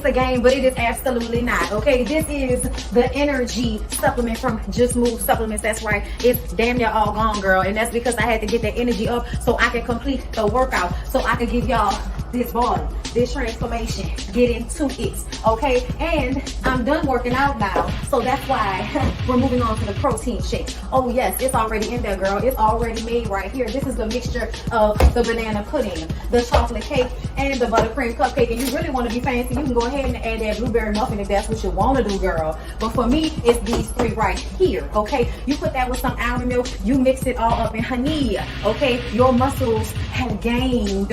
a game, but it is absolutely not. Okay, this is the energy supplement from Just Move Supplements. That's right, it's damn near all gone, girl, and that's because I had to get that energy up so I can complete the workout, so I can give y'all this body, this transformation, get into it. Okay, and I'm done working out now, so that's why we're moving on to the protein shake. Oh yes, it's already in there, girl. It's already made right here. This is the mixture of the banana pudding, the chocolate cake, and the buttercream cupcake. And you really want to be fancy, you can go ahead and add that blueberry muffin if that's what you want to do, girl. But for me, it's these three right here. Okay, you put that with some almond milk, you mix it all up in honey. Okay, your muscles have gained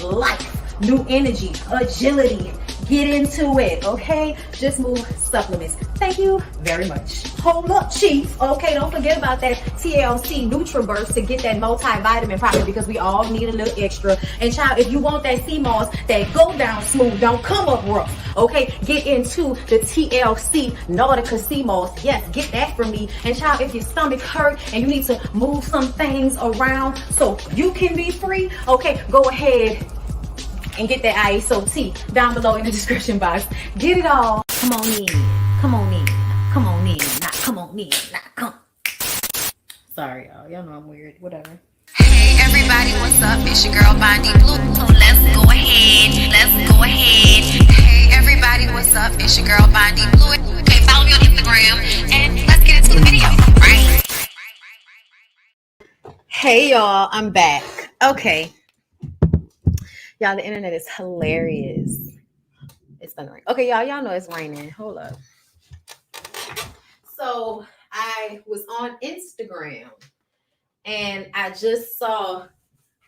life, new energy, agility. Get into it, okay? Just Move Supplements. Thank you very much. Hold up, Chief. Okay, don't forget about that TLC NutriBurst to get that multivitamin probably, because we all need a little extra. And child, if you want that sea moss that go down smooth, don't come up rough, okay? Get into the TLC Nautica sea moss. Yes, get that from me. And child, if your stomach hurt and you need to move some things around so you can be free, okay, go ahead and get that ISO tea down below in the description box. Get it all. Come on in. Come on in. Come on in. Not come on in. Not come. Sorry, y'all. Y'all know I'm weird. Whatever. Hey everybody, what's up? It's your girl BondyBlue. So let's go ahead. Let's go ahead. Hey everybody, what's up? It's your girl BondyBlue. Okay, follow me on Instagram and let's get into the video. Right? Hey y'all, I'm back. Okay. Y'all, the internet is hilarious. It's gonna rain. Okay, y'all know it's raining. Hold up. So I was on Instagram and I just saw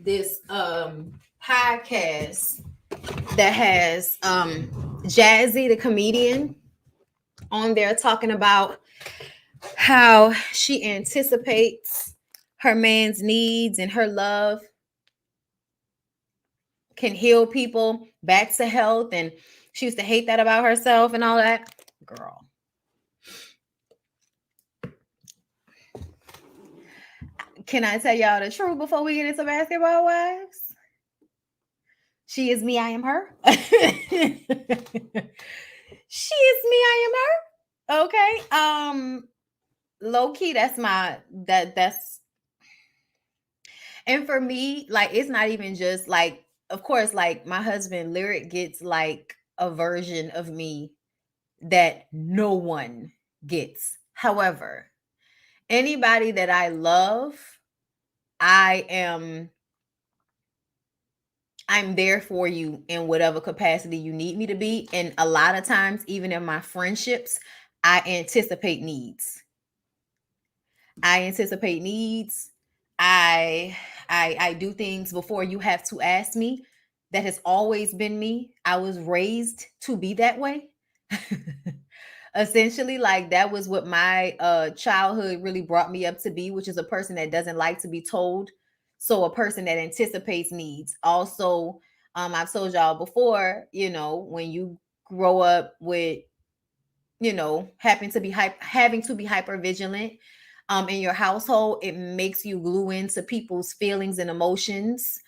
this podcast that has Jazzy the comedian on there talking about how she anticipates her man's needs and her love can heal people back to health, and she used to hate that about herself and all that. Girl, can I tell y'all the truth before we get into Basketball Wives? She is me, I am her. She is me, I am her. Okay. Low key, that's and for me, like, it's not even just like, of course, like my husband Lyric gets like a version of me that no one gets. However, anybody that I love, I'm there for you in whatever capacity you need me to be. And a lot of times, even in my friendships, I anticipate needs. I do things before you have to ask me. That has always been me. I was raised to be that way. Essentially, like that was what my childhood really brought me up to be, which is a person that doesn't like to be told. So a person that anticipates needs. Also, I've told y'all before, when you grow up with, having to be hyper vigilant in your household, it makes you glue into people's feelings and emotions.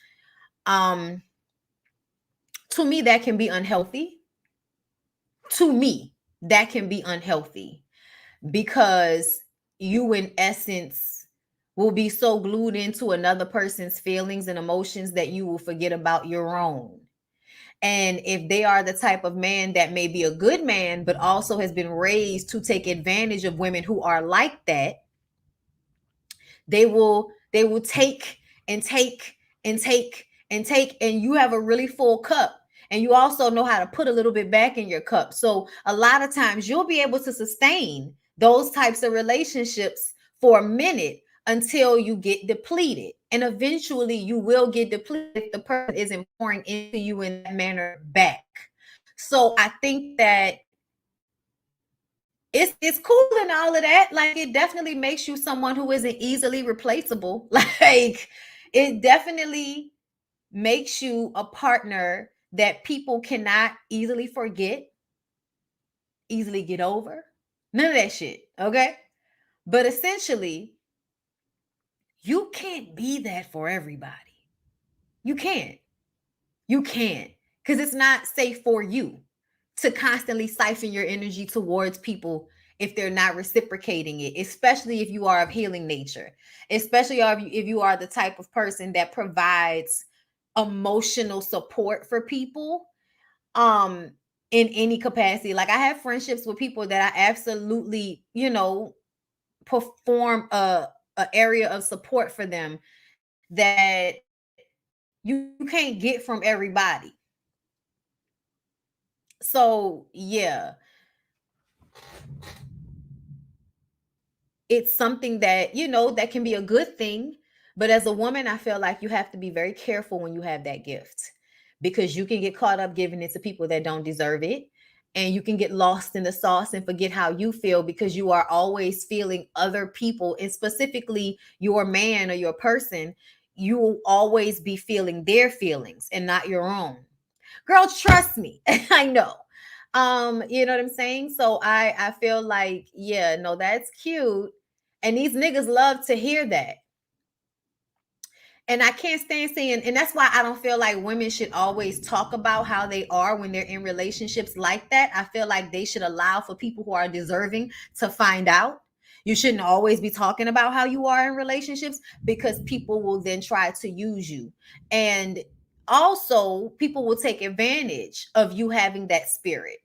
To me, that can be unhealthy. Because you, in essence, will be so glued into another person's feelings and emotions that you will forget about your own. And if they are the type of man that may be a good man, but also has been raised to take advantage of women who are like that, they will take and take and take and take, and you have a really full cup. And you also know how to put a little bit back in your cup. So a lot of times you'll be able to sustain those types of relationships for a minute until you get depleted. And eventually you will get depleted if the person isn't pouring into you in that manner back. So I think that it's cool and all of that. Like, it definitely makes you someone who isn't easily replaceable. Like, it definitely makes you a partner that people cannot easily forget, easily get over. None of that shit, okay? But essentially, you can't be that for everybody. You can't. Because it's not safe for you to constantly siphon your energy towards people if they're not reciprocating it, especially if you are of healing nature, especially if you are the type of person that provides emotional support for people um in any capacity. Like I have friendships with people that I absolutely, perform a area of support for them that you can't get from everybody. So yeah, it's something that that can be a good thing, but as a woman I feel like you have to be very careful when you have that gift, because you can get caught up giving it to people that don't deserve it, and you can get lost in the sauce and forget how you feel, because you are always feeling other people, and specifically your man or your person. You will always be feeling their feelings and not your own. Girl, trust me. I know. You know what I'm saying? So I feel like, yeah, no, that's cute. And these niggas love to hear that. And I can't stand seeing, and that's why I don't feel like women should always talk about how they are when they're in relationships like that. I feel like they should allow for people who are deserving to find out. You shouldn't always be talking about how you are in relationships, because people will then try to use you. And also, people will take advantage of you having that spirit.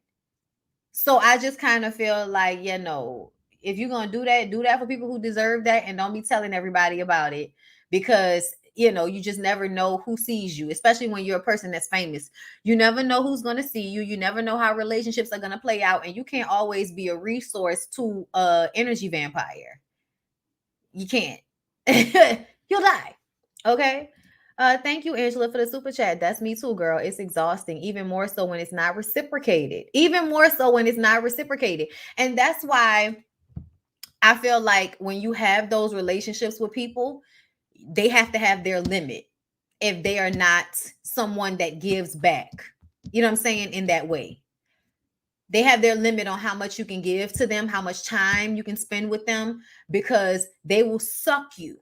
So I just kind of feel like, if you're gonna do that for people who deserve that, and don't be telling everybody about it, because you just never know who sees you, especially when you're a person that's famous. You never know who's gonna see you. You never know how relationships are gonna play out, and you can't always be a resource to energy vampire. You can't. You'll die. Okay. Thank you, Angela, for the super chat. That's me too, girl. It's exhausting, even more so when it's not reciprocated. Even more so when it's not reciprocated. And that's why I feel like when you have those relationships with people, they have to have their limit if they are not someone that gives back. You know what I'm saying? In that way. They have their limit on how much you can give to them, how much time you can spend with them, because they will suck you.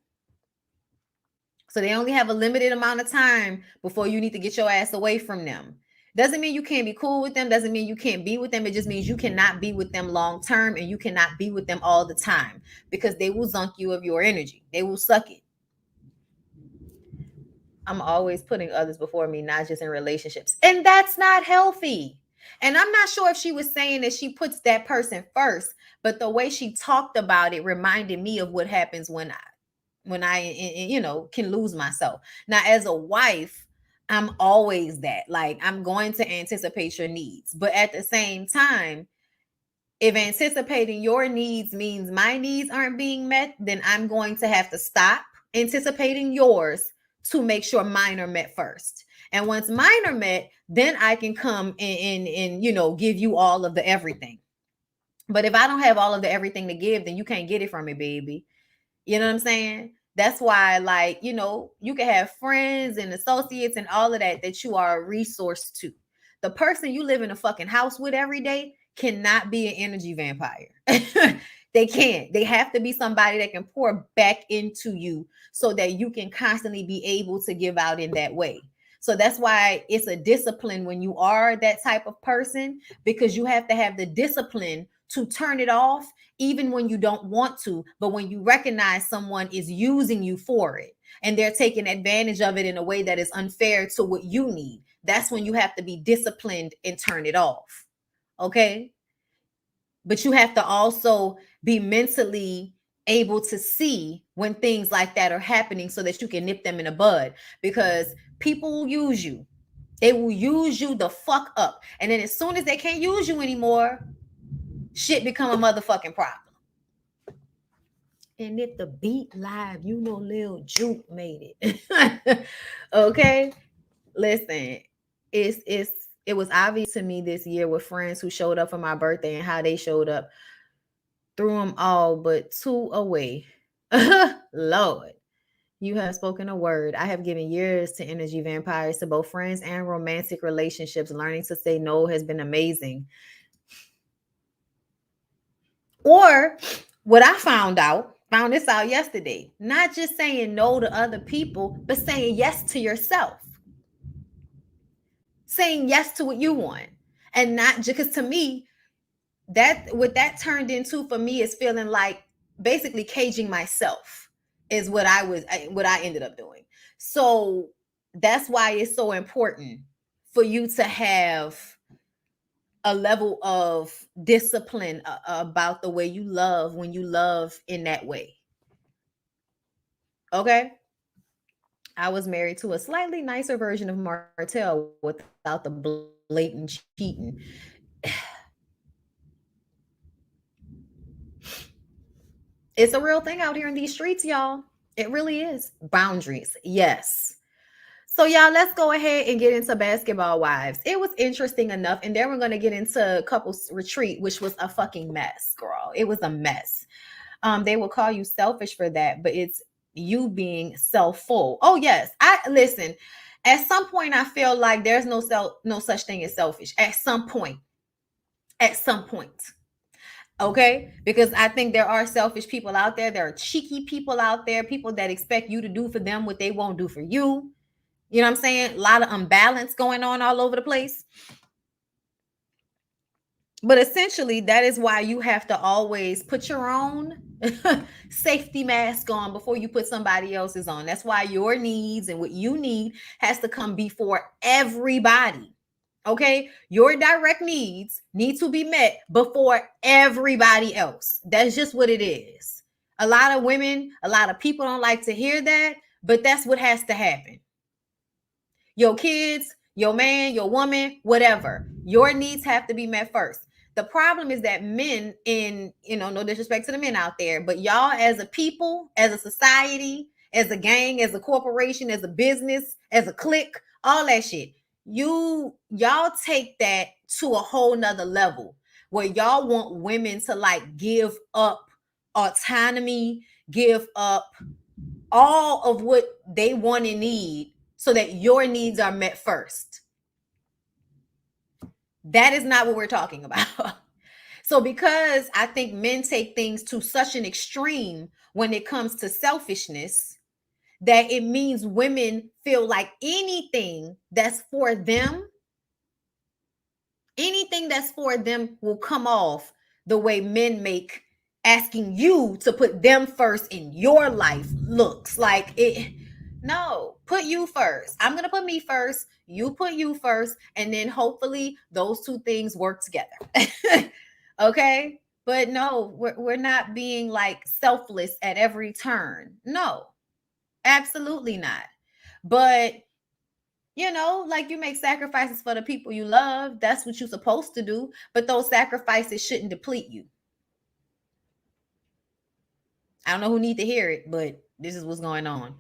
So they only have a limited amount of time before you need to get your ass away from them. Doesn't mean you can't be cool with them. Doesn't mean you can't be with them. It just means you cannot be with them long term, and you cannot be with them all the time, because they will zunk you of your energy. They will suck it. I'm always putting others before me, not just in relationships. And that's not healthy. And I'm not sure if she was saying that she puts that person first, but the way she talked about it reminded me of what happens when I can lose myself. Now, as a wife, I'm always that. Like, I'm going to anticipate your needs. But at the same time, if anticipating your needs means my needs aren't being met, then I'm going to have to stop anticipating yours to make sure mine are met first. And once mine are met, then I can come and give you all of the everything. But if I don't have all of the everything to give, then you can't get it from me, baby. You know what I'm saying? That's why, like, you can have friends and associates and all of that you are a resource to. The person you live in a fucking house with every day cannot be an energy vampire. They can't. They have to be somebody that can pour back into you so that you can constantly be able to give out in that way. So that's why it's a discipline when you are that type of person, because you have to have the discipline to turn it off even when you don't want to, but when you recognize someone is using you for it and they're taking advantage of it in a way that is unfair to what you need, that's when you have to be disciplined and turn it off. Okay? But you have to also be mentally able to see when things like that are happening so that you can nip them in the bud, because people will use you. They will use you the fuck up. And then as soon as they can't use you anymore, shit become a motherfucking problem. And if the beat live, Lil Juke made it. Okay? Listen, it was obvious to me this year with friends who showed up for my birthday and how they showed up. Threw them all but two away. Lord, you have spoken a word. I have given years to energy vampires, to both friends and romantic relationships. Learning to say no has been amazing. Or what I found this out yesterday, not just saying no to other people, but saying yes to yourself. Saying yes to what you want. And not just because to me, that what that turned into for me is feeling like basically caging myself is what I ended up doing. So that's why it's so important for you to have a level of discipline about the way you love when you love in that way. Okay. I was married to a slightly nicer version of Martell without the blatant cheating. It's a real thing out here in these streets, y'all. It really is. Boundaries. Yes. So, y'all, let's go ahead and get into Basketball Wives. It was interesting enough. And then we're going to get into Couples Retreat, which was a fucking mess, girl. It was a mess. They will call you selfish for that, but it's you being self-full. Oh, yes. I listen. At some point, I feel like there's no such thing as selfish. At some point. At some point. Okay, because I think there are selfish people out there. There are cheeky people out there, people that expect you to do for them what they won't do for you. You know what I'm saying? A lot of imbalance going on all over the place. But essentially, that is why you have to always put your own safety mask on before you put somebody else's on. That's why your needs and what you need has to come before everybody. Okay, your direct needs need to be met before everybody else. That's just what it is. A lot of women, a lot of people don't like to hear that, but that's what has to happen. Your kids, your man, your woman, whatever, your needs have to be met first. The problem is that men, in no disrespect to the men out there, but y'all as a people, as a society, as a gang, as a corporation, as a business, as a clique, all that shit, y'all take that to a whole nother level where y'all want women to like give up autonomy, give up all of what they want and need so that your needs are met first. That is not what we're talking about. So because I think men take things to such an extreme when it comes to selfishness, that it means women feel like anything that's for them will come off the way men make asking you to put them first in your life looks like it. No, put you first. I'm going to put me first. You put you first. And then hopefully those two things work together. Okay. But no, we're not being like selfless at every turn. No, absolutely not. But like you make sacrifices for the people you love. That's what you're supposed to do. But those sacrifices shouldn't deplete you. I don't know who need to hear it, but this is what's going on.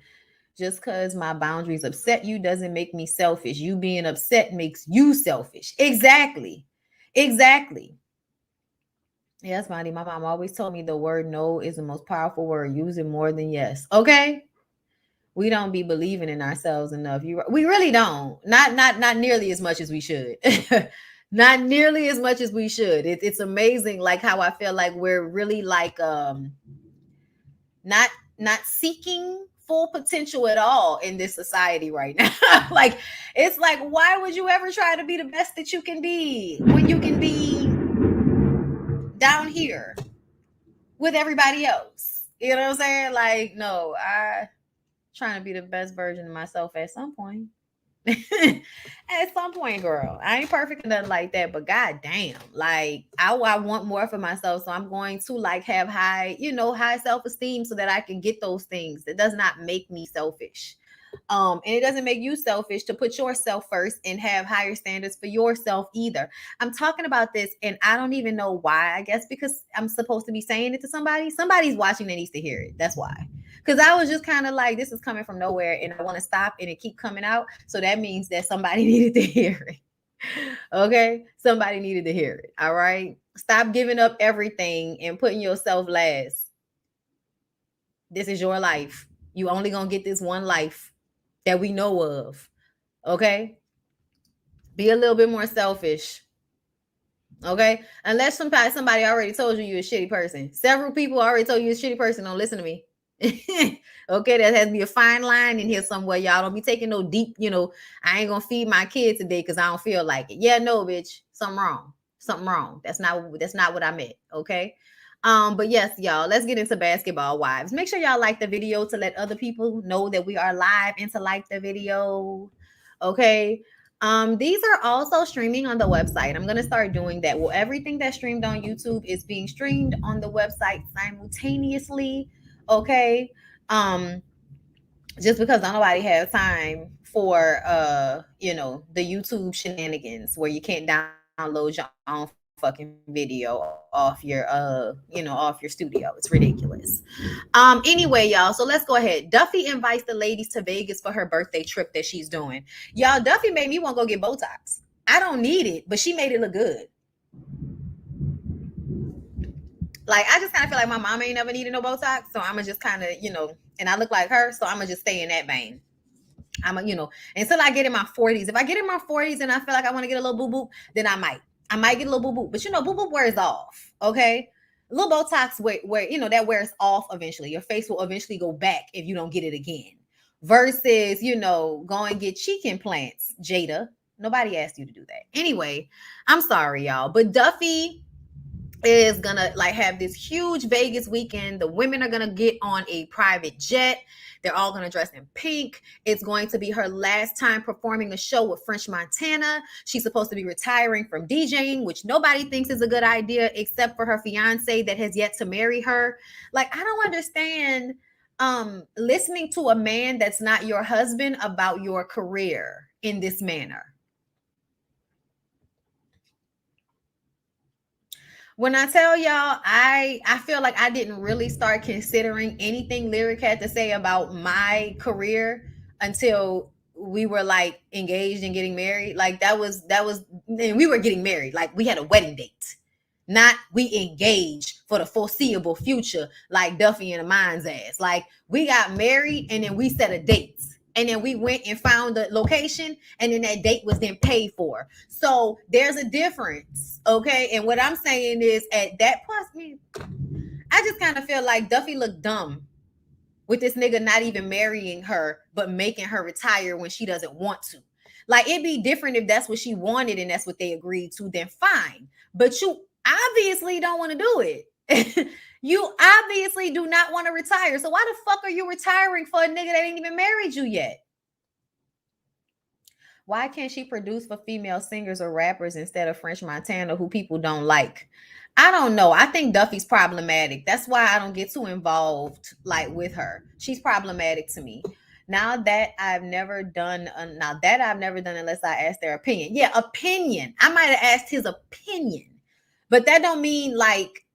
Just because my boundaries upset you doesn't make me selfish. You being upset makes you selfish. Exactly. Yes, Monty. My mom always told me the word no is the most powerful word. Use it more than yes. Okay. We don't be believing in ourselves enough. We really don't. Not nearly as much as we should. Not nearly as much as we should. It's amazing, like how I feel like we're really like not seeking full potential at all in this society right now. Like it's like, why would you ever try to be the best that you can be when you can be down here with everybody else? You know what I'm saying? Like, no, I trying to be the best version of myself at some point. At some point, girl. I ain't perfect or nothing like that, but goddamn, like I want more for myself. So I'm going to like have high self-esteem so that I can get those things. That does not make me selfish. And it doesn't make you selfish to put yourself first and have higher standards for yourself either. I'm talking about this and I don't even know why. I guess because I'm supposed to be saying it to somebody. Somebody's watching that needs to hear it. That's why. Because I was just kind of like, this is coming from nowhere and I want to stop and it keep coming out. So that means that somebody needed to hear it. Okay? Somebody needed to hear it. All right? Stop giving up everything and putting yourself last. This is your life. You only going to get this one life that we know of. Okay? Be a little bit more selfish. Okay? Unless somebody already told you're a shitty person. Several people already told you you're a shitty person. Don't listen to me. Okay, there has to be a fine line in here somewhere. Y'all don't be taking no deep, I ain't gonna feed my kid today because I don't feel like it. Yeah, no, bitch. Something wrong. Something wrong. That's not what I meant. Okay. But yes, y'all, let's get into basketball wives. Make sure y'all like the video to let other people know that we are live and to like the video. Okay. These are also streaming on the website. I'm gonna start doing that. Well, everything that's streamed on YouTube is being streamed on the website simultaneously. Okay. Um, just because nobody has time for the YouTube shenanigans where you can't download your own fucking video off your studio. It's ridiculous. Anyway, y'all, so let's go ahead. Duffy invites the ladies to Vegas for her birthday trip that she's doing. Y'all, Duffy made me want to go get Botox. I don't need it, but she made it look good. Like, I just kind of feel like my mom ain't never needed no Botox, so I'm gonna just kind of, and I look like her, so I'm gonna just stay in that vein. Until I get in my 40s. If I get in my 40s and I feel like I want to get a little boo boo, then I might get a little boo boo. But boo boo wears off. Okay, a little Botox where that wears off eventually. Your face will eventually go back if you don't get it again. Versus go and get cheek implants, Jada. Nobody asked you to do that. Anyway, I'm sorry, y'all, but Duffy is gonna have this huge Vegas weekend. The women are gonna get on a private jet. They're all gonna dress in pink. It's going to be her last time performing a show with French Montana. She's supposed to be retiring from DJing, which nobody thinks is a good idea except for her fiance that has yet to marry her. Like, I don't understand listening to a man that's not your husband about your career in this manner. When I tell y'all, I feel like I didn't really start considering anything Lyric had to say about my career until we were engaged and getting married. That was and we were getting married. Like, we had a wedding date. Not we engaged for the foreseeable future like Duffy and Mine's ass. Like, we got married and then we set a date. And then we went and found the location, and then that date was then paid for. So there's a difference, okay? And what I'm saying is, at that point, I just kind of feel like Duffy looked dumb with this nigga not even marrying her, but making her retire when she doesn't want to. Like, it'd be different if that's what she wanted and that's what they agreed to, then fine. But you obviously don't want to do it. You obviously do not want to retire. So why the fuck are you retiring for a nigga that ain't even married you yet? Why can't she produce for female singers or rappers instead of French Montana, who people don't like? I don't know. I think Duffy's problematic. That's why I don't get too involved with her. She's problematic to me. Now that I've never done unless I asked their opinion. Yeah, opinion. I might have asked his opinion. But that don't mean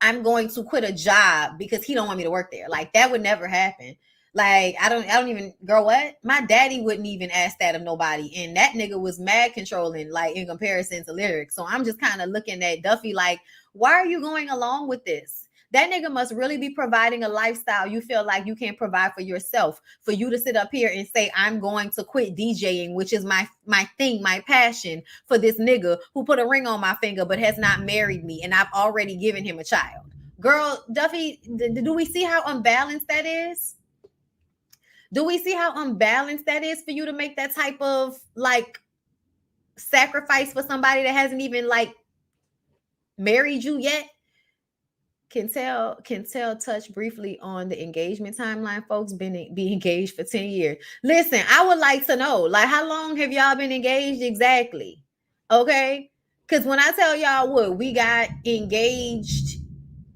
I'm going to quit a job because he don't want me to work there. That would never happen. I don't even, girl, what? My daddy wouldn't even ask that of nobody. And that nigga was mad controlling, in comparison to Lyric. So I'm just kind of looking at Duffy why are you going along with this? That nigga must really be providing a lifestyle you feel like you can't provide for yourself. For you to sit up here and say, I'm going to quit DJing, which is my thing, my passion, for this nigga who put a ring on my finger but has not married me, and I've already given him a child. Girl, Duffy, do we see how unbalanced that is? Do we see how unbalanced that is for you to make that type of sacrifice for somebody that hasn't even married you yet? Can tell touch briefly on the engagement timeline. Folks be engaged for 10 years. Listen, I would like to know, how long have y'all been engaged exactly? Okay, because when I tell y'all we got engaged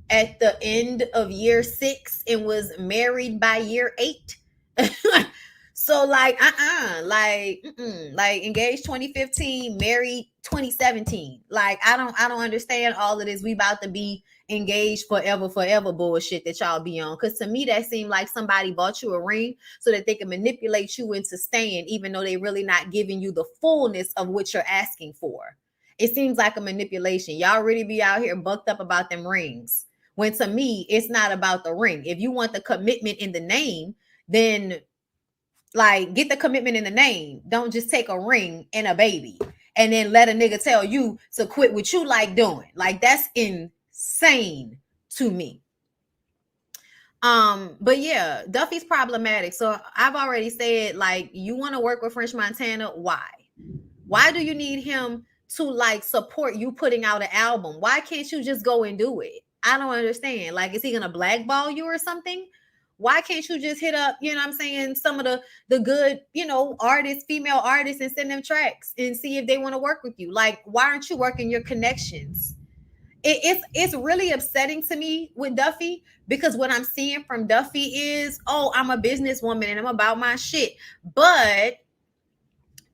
at the end of year 6 and was married by year 8. So engaged 2015, married 2017. I don't understand all of this. We about to be engaged forever bullshit that y'all be on. Because to me, that seemed like somebody bought you a ring so that they can manipulate you into staying, even though they really not giving you the fullness of what you're asking for. It seems like a manipulation. Y'all really be out here bucked up about them rings. When to me, it's not about the ring. If you want the commitment in the name, then get the commitment in the name. Don't just take a ring and a baby and then let a nigga tell you to quit what you like doing. That's insane to me. But yeah, Duffy's problematic. So I've already said, like, you want to work with French Montana. Why? Why do you need him to like support you putting out an album? Why can't you just go and do it? I don't understand. Like, is he gonna blackball you or something? Why can't you just hit up, you know what I'm saying, some of the good, artists, female artists, and send them tracks and see if they want to work with you? Like, why aren't you working your connections? It's really upsetting to me with Duffy, because what I'm seeing from Duffy is, oh, I'm a businesswoman and I'm about my shit. But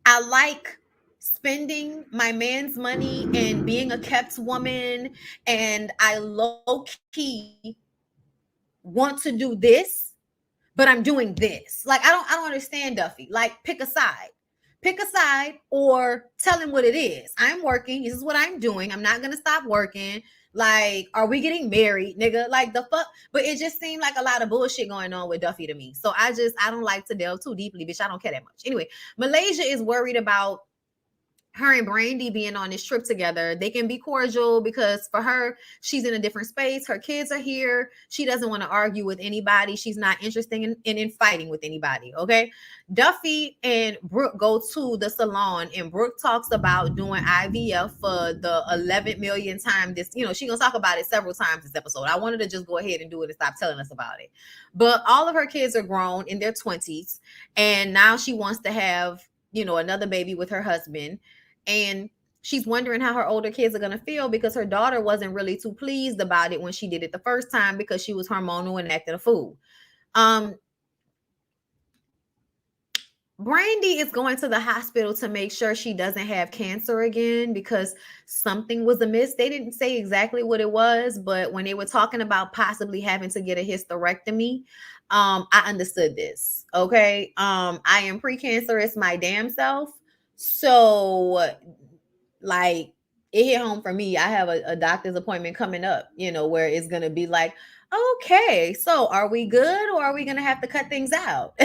I like spending my man's money and being a kept woman, and I low key want to do this, but I'm doing this. Like, I don't understand, Duffy. Like, pick a side. Pick a side, or tell him what it is. I'm working. This is what I'm doing. I'm not gonna stop working. Like, are we getting married, nigga? Like, the fuck? But it just seemed like a lot of bullshit going on with Duffy to me. So I don't like to delve too deeply, bitch. I don't care that much. Anyway, Malaysia is worried about her and Brandy being on this trip together. They can be cordial because for her, she's in a different space. Her kids are here. She doesn't want to argue with anybody. She's not interested in fighting with anybody. Okay. Duffy and Brooke go to the salon, and Brooke talks about doing IVF for the 11 million time. This, she's going to talk about it several times this episode. I wanted to just go ahead and do it and stop telling us about it. But all of her kids are grown in their 20s. And now she wants to have, another baby with her husband. And she's wondering how her older kids are going to feel, because her daughter wasn't really too pleased about it when she did it the first time, because she was hormonal and acting a fool. Brandy is going to the hospital to make sure she doesn't have cancer again, because something was amiss. They didn't say exactly what it was, but when they were talking about possibly having to get a hysterectomy, I understood this. Okay. I am precancerous my damn self. So, like, it hit home for me. I have a doctor's appointment coming up, where it's going to be like, okay, so are we good, or are we going to have to cut things out?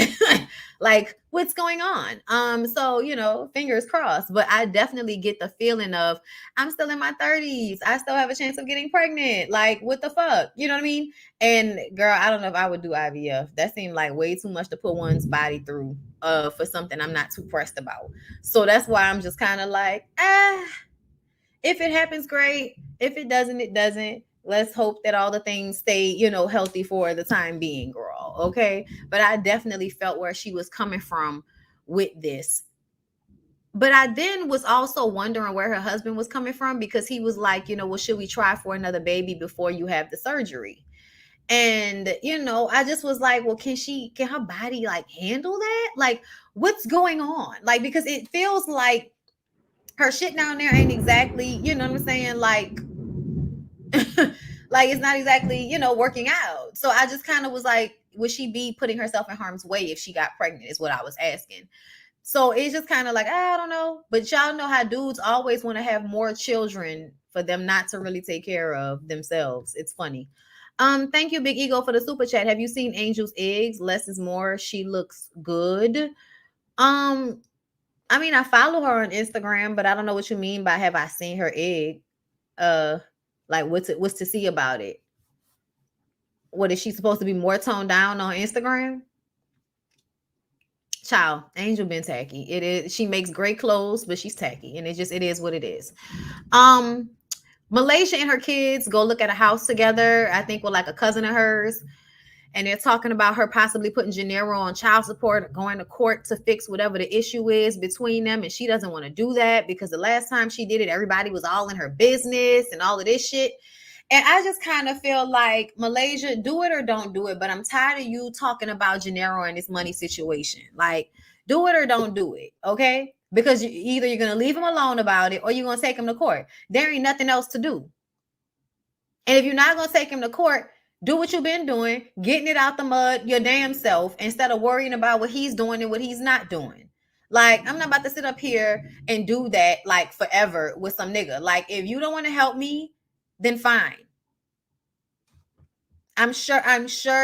Like, what's going on? So, fingers crossed. But I definitely get the feeling of, I'm still in my 30s. I still have a chance of getting pregnant. Like, what the fuck? You know what I mean? And girl, I don't know if I would do IVF. That seemed like way too much to put one's body through for something I'm not too pressed about. So that's why I'm just kind of like, if it happens, great. If it doesn't, it doesn't. Let's hope that all the things stay, healthy for the time being, girl. Okay. But I definitely felt where she was coming from with this. But I then was also wondering where her husband was coming from, because he was like, well, should we try for another baby before you have the surgery? And, I just was like, well, can her body like handle that? Like, what's going on? Like, because it feels like her shit down there ain't exactly, you know what I'm saying? Like, like, it's not exactly, working out. So I just kind of was like, would she be putting herself in harm's way if she got pregnant, is what I was asking. So it's just kind of like, I don't know. But y'all know how dudes always want to have more children for them not to really take care of themselves. It's funny. Thank you, Big Ego, for the super chat. Have you seen Angel's Eggs? Less is more. She looks good. I mean, I follow her on Instagram, but I don't know what you mean by have I seen her egg? Like, what's to see about it? What, is she supposed to be more toned down on Instagram? Child, Angel been tacky. It is. She makes great clothes, but she's tacky, and it is what it is. Malaysia and her kids go look at a house together, I think with like a cousin of hers. And they're talking about her possibly putting Gennaro on child support, going to court to fix whatever the issue is between them. And she doesn't want to do that, because the last time she did it, everybody was all in her business and all of this shit. And I just kind of feel like, Malaysia, do it or don't do it. But I'm tired of you talking about Gennaro and this money situation. Like, do it or don't do it. Okay. Because either you're going to leave him alone about it, or you're going to take him to court. There ain't nothing else to do. And if you're not going to take him to court, do what you've been doing, getting it out the mud your damn self, instead of worrying about what he's doing and what he's not doing. Like, I'm not about to sit up here and do that like forever with some nigga. Like, if you don't want to help me, then fine. I'm sure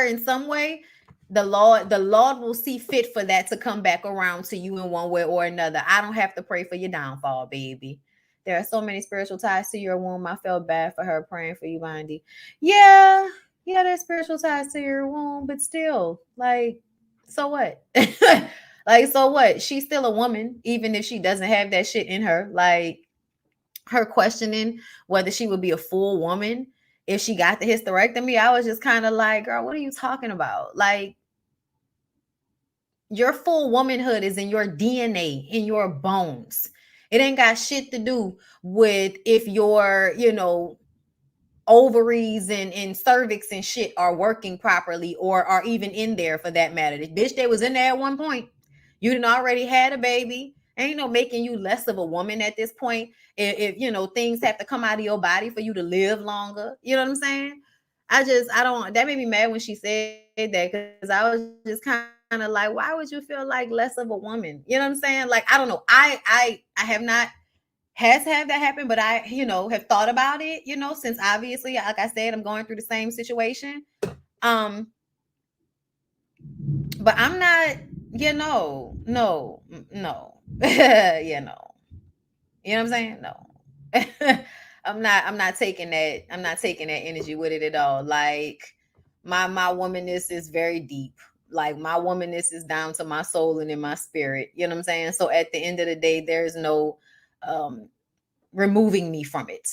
in some way the Lord will see fit for that to come back around to you in one way or another. I don't have to pray for your downfall, baby. There are so many spiritual ties to your womb. I felt bad for her, praying for you, Bondy. Yeah, Yeah, there's spiritual ties to your womb, but still, like, so what? Like, so what? She's still a woman, even if she doesn't have that shit in her. Like, her questioning whether she would be a full woman if she got the hysterectomy, I was just kind of like, girl, what are you talking about? Like, your full womanhood is in your DNA, in your bones. It ain't got shit to do with if your, ovaries and cervix and shit are working properly or are even in there for that matter. The bitch that was in there at one point, you didn't already had a baby. Ain't no making you less of a woman at this point. If things have to come out of your body for you to live longer. You know what I'm saying? I don't, that made me mad when she said that, because I was just kind of like, why would you feel like less of a woman? You know what I'm saying? Like, I don't know. I have not has to have that happen, but I, have thought about it, since obviously, like I said, I'm going through the same situation. But I'm not, no. Yeah, no. You know what I'm saying? No. I'm not taking that. I'm not taking that energy with it at all. Like, my womanness is very deep. Like, my womanness is down to my soul and in my spirit. You know what I'm saying? So at the end of the day, there's no removing me from it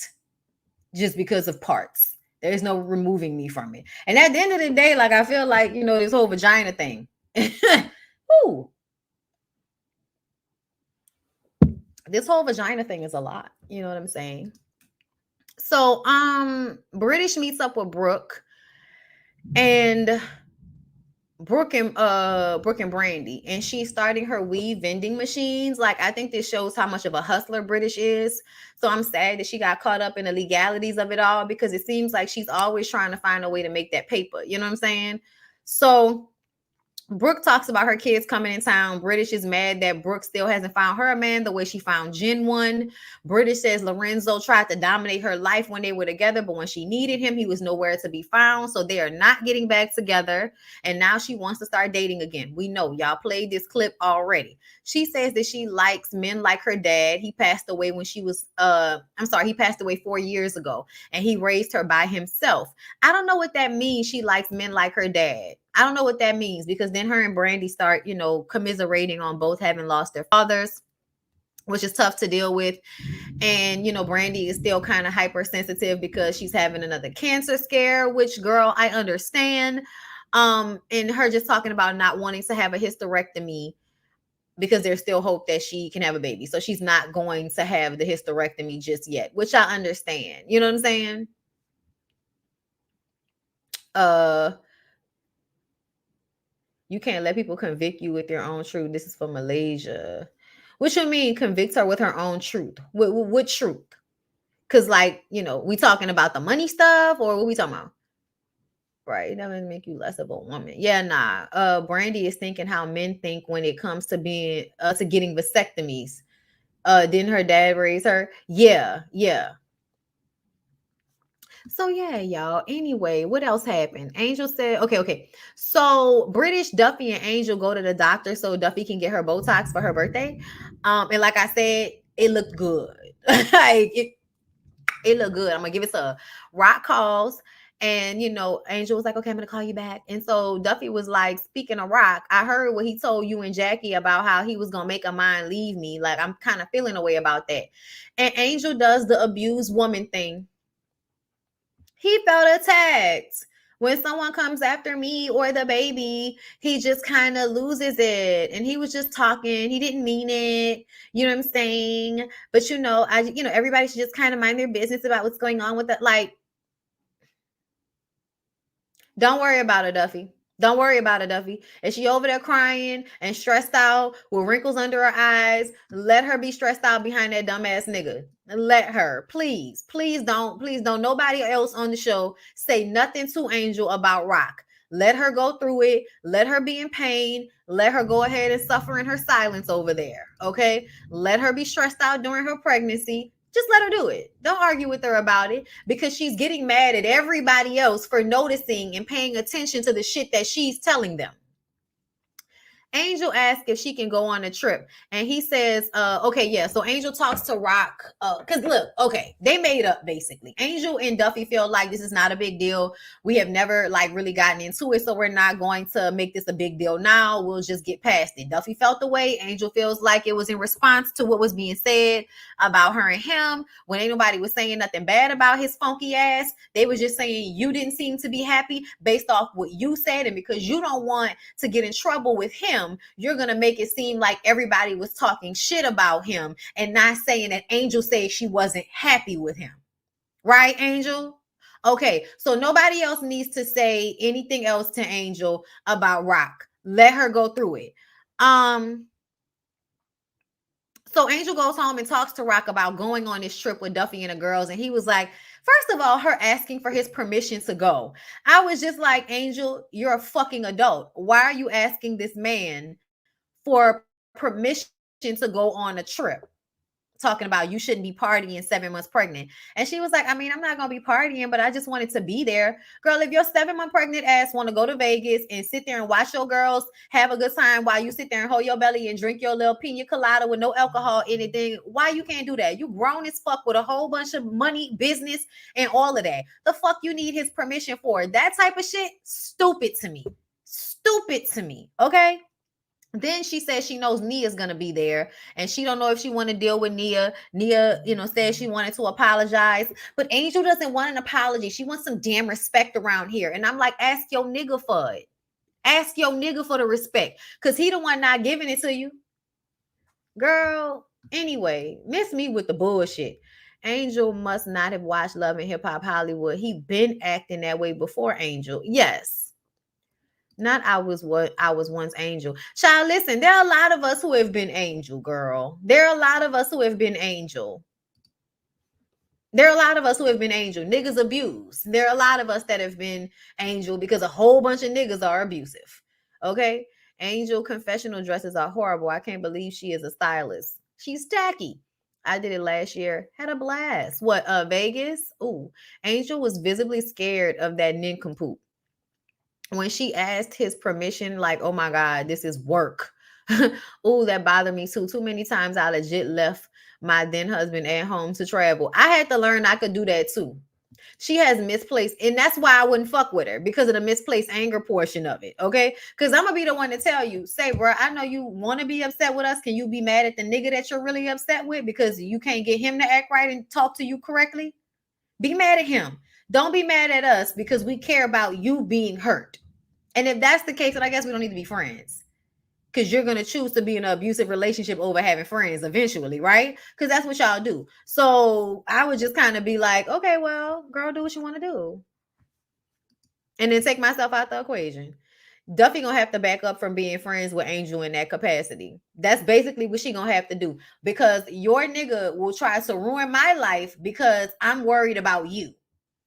just because of parts. There's no removing me from it. And at the end of the day, like, I feel like, this whole vagina thing. Ooh. This whole vagina thing is a lot. You know what I'm saying? So, British meets up with Brooke, and Brooke and Brandy, and she's starting her weave vending machines. Like, I think this shows how much of a hustler British is. So I'm sad that she got caught up in the legalities of it all, because it seems like she's always trying to find a way to make that paper. You know what I'm saying? So Brooke talks about her kids coming in town. British is mad that Brooke still hasn't found her a man the way she found Jen one. British says Lorenzo tried to dominate her life when they were together, but when she needed him, he was nowhere to be found. So they are not getting back together. And now she wants to start dating again. We know y'all played this clip already. She says that she likes men like her dad. He passed away when she was, he passed away 4 years ago, and he raised her by himself. I don't know what that means. She likes men like her dad. I don't know what that means, because then her and Brandy start, commiserating on both having lost their fathers, which is tough to deal with. And, Brandy is still kind of hypersensitive because she's having another cancer scare, which, girl, I understand. And her just talking about not wanting to have a hysterectomy because there's still hope that she can have a baby. So she's not going to have the hysterectomy just yet, which I understand. You know what I'm saying? You can't let people convict you with their own truth. This is for Malaysia. What you mean convict her with her own truth? What truth? Because, like, we talking about the money stuff, or what we talking about? Right. That would make you less of a woman. Yeah, nah. Brandy is thinking how men think when it comes to being to getting vasectomies. Didn't her dad raise her? Yeah. So yeah, y'all. Anyway, what else happened? Angel said, okay. So British, Duffy, and Angel go to the doctor so Duffy can get her Botox for her birthday. And like I said, it looked good. Like, it looked good. I'm gonna give it to her. Rock calls, and Angel was like, okay, I'm gonna call you back. And so Duffy was like, speaking of Rock, I heard what he told you and Jackie about how he was gonna make a mind leave me. Like, I'm kind of feeling a way about that. And Angel does the abused woman thing. He felt attacked. When someone comes after me or the baby, he just kind of loses it. And he was just talking. He didn't mean it. You know what I'm saying? But everybody should just kind of mind their business about what's going on with it. Like, don't worry about it, Duffy. Don't worry about it, Duffy. If she over there crying and stressed out with wrinkles under her eyes, let her be stressed out behind that dumbass nigga. Let her. Please don't nobody else on the show say nothing to Angel about Rock. Let her go through it. Let her be in pain. Let her go ahead and suffer in her silence over there. Okay? Let her be stressed out during her pregnancy. Just let her do it. Don't argue with her about it, because she's getting mad at everybody else for noticing and paying attention to the shit that she's telling them. Angel asks if she can go on a trip, and he says, okay, yeah. So Angel talks to Rock, because look, okay, they made up basically. Angel and Duffy feel like this is not a big deal. We have never like really gotten into it, so we're not going to make this a big deal now. We'll just get past it. Duffy felt the way. Angel feels like it was in response to what was being said about her and him when ain't nobody was saying nothing bad about his funky ass. They was just saying you didn't seem to be happy based off what you said, and because you don't want to get in trouble with him, you're gonna make it seem like everybody was talking shit about him and not saying that Angel said she wasn't happy with him. Right, Angel? Okay, so nobody else needs to say anything else to Angel about Rock. Let her go through it. So Angel goes home and talks to Rock about going on this trip with Duffy and the girls. And he was like, first of all, her asking for his permission to go. I was just like, Angel, you're a fucking adult. Why are you asking this man for permission to go on a trip? Talking about you shouldn't be partying 7 months pregnant. And she was like, I mean, I'm not going to be partying, but I just wanted to be there. Girl, if your 7-month pregnant ass want to go to Vegas and sit there and watch your girls have a good time while you sit there and hold your belly and drink your little pina colada with no alcohol, anything, why you can't do that? You grown as fuck with a whole bunch of money, business, and all of that. The fuck you need his permission for? That type of shit, stupid to me. Stupid to me, okay? Then she says she knows Nia's gonna be there, and she don't know if she want to deal with Nia. Nia, says she wanted to apologize, but Angel doesn't want an apology. She wants some damn respect around here. And I'm like, ask your nigga for it. Ask your nigga for the respect, because he the one not giving it to you. Girl, anyway, miss me with the bullshit. Angel must not have watched Love and Hip Hop Hollywood. He been acting that way before Angel. Yes. Not I was once Angel. Child, listen, there are a lot of us who have been Angel, girl. There are a lot of us who have been Angel. There are a lot of us who have been Angel. Niggas abuse. There are a lot of us that have been Angel because a whole bunch of niggas are abusive. Okay? Angel confessional dresses are horrible. I can't believe she is a stylist. She's tacky. I did it last year. Had a blast. What, Vegas? Ooh. Angel was visibly scared of that nincompoop. When she asked his permission, like, oh my God, this is work. Ooh, that bothered me too. Too many times I legit left my then husband at home to travel. I had to learn I could do that too. She has misplaced, and that's why I wouldn't fuck with her, because of the misplaced anger portion of it. Okay. Because I'm gonna be the one to tell you, say, bro, I know you want to be upset with us. Can you be mad at the nigga that you're really upset with because you can't get him to act right and talk to you correctly? Be mad at him. Don't be mad at us because we care about you being hurt. And if that's the case, then I guess we don't need to be friends, because you're going to choose to be in an abusive relationship over having friends eventually, right? Because that's what y'all do. So I would just kind of be like, okay, well, girl, do what you want to do. And then take myself out the equation. Duffy gonna have to back up from being friends with Angel in that capacity. That's basically what she gonna have to do, because your nigga will try to ruin my life because I'm worried about you.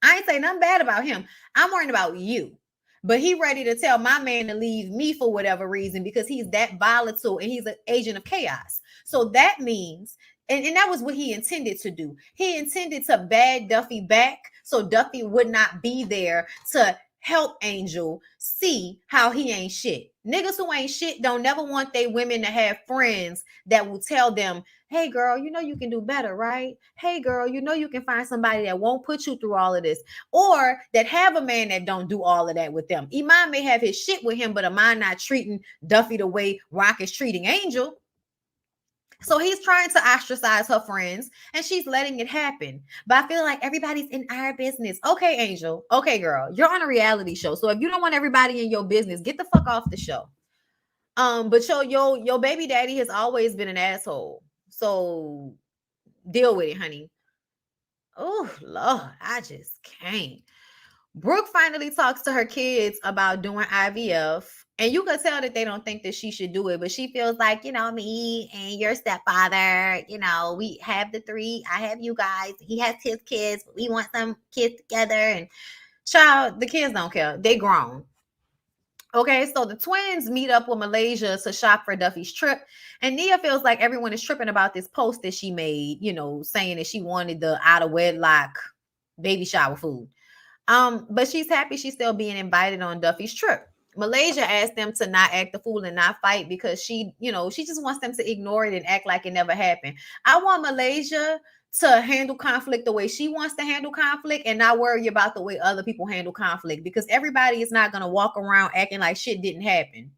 I ain't say nothing bad about him. I'm worried about you. But he ready to tell my man to leave me for whatever reason because he's that volatile and he's an agent of chaos. So that means, and that was what he intended to do. He intended to bag Duffy back so Duffy would not be there to help Angel see how he ain't shit. Niggas who ain't shit don't never want they women to have friends that will tell them, hey girl, you know you can do better, right? Hey girl, you know you can find somebody that won't put you through all of this, or that have a man that don't do all of that with them. Iman may have his shit with him, but Iman not treating Duffy the way Rock is treating Angel. So he's trying to ostracize her friends, and she's letting it happen. But I feel like everybody's in our business. Okay, Angel. Okay, girl. You're on a reality show. So if you don't want everybody in your business, get the fuck off the show. But your baby daddy has always been an asshole. So deal with it, honey. Oh, Lord, I just can't. Brooke finally talks to her kids about doing IVF. And you can tell that they don't think that she should do it, but she feels like, me and your stepfather, we have the three. I have you guys. He has his kids. We want some kids together. And child, the kids don't care. They grown. Okay, so the twins meet up with Malaysia to shop for Duffy's trip. And Nia feels like everyone is tripping about this post that she made, saying that she wanted the out of wedlock baby shower food. But she's happy she's still being invited on Duffy's trip. Malaysia asked them to not act the fool and not fight because she, she just wants them to ignore it and act like it never happened. I want Malaysia to handle conflict the way she wants to handle conflict and not worry about the way other people handle conflict, because everybody is not going to walk around acting like shit didn't happen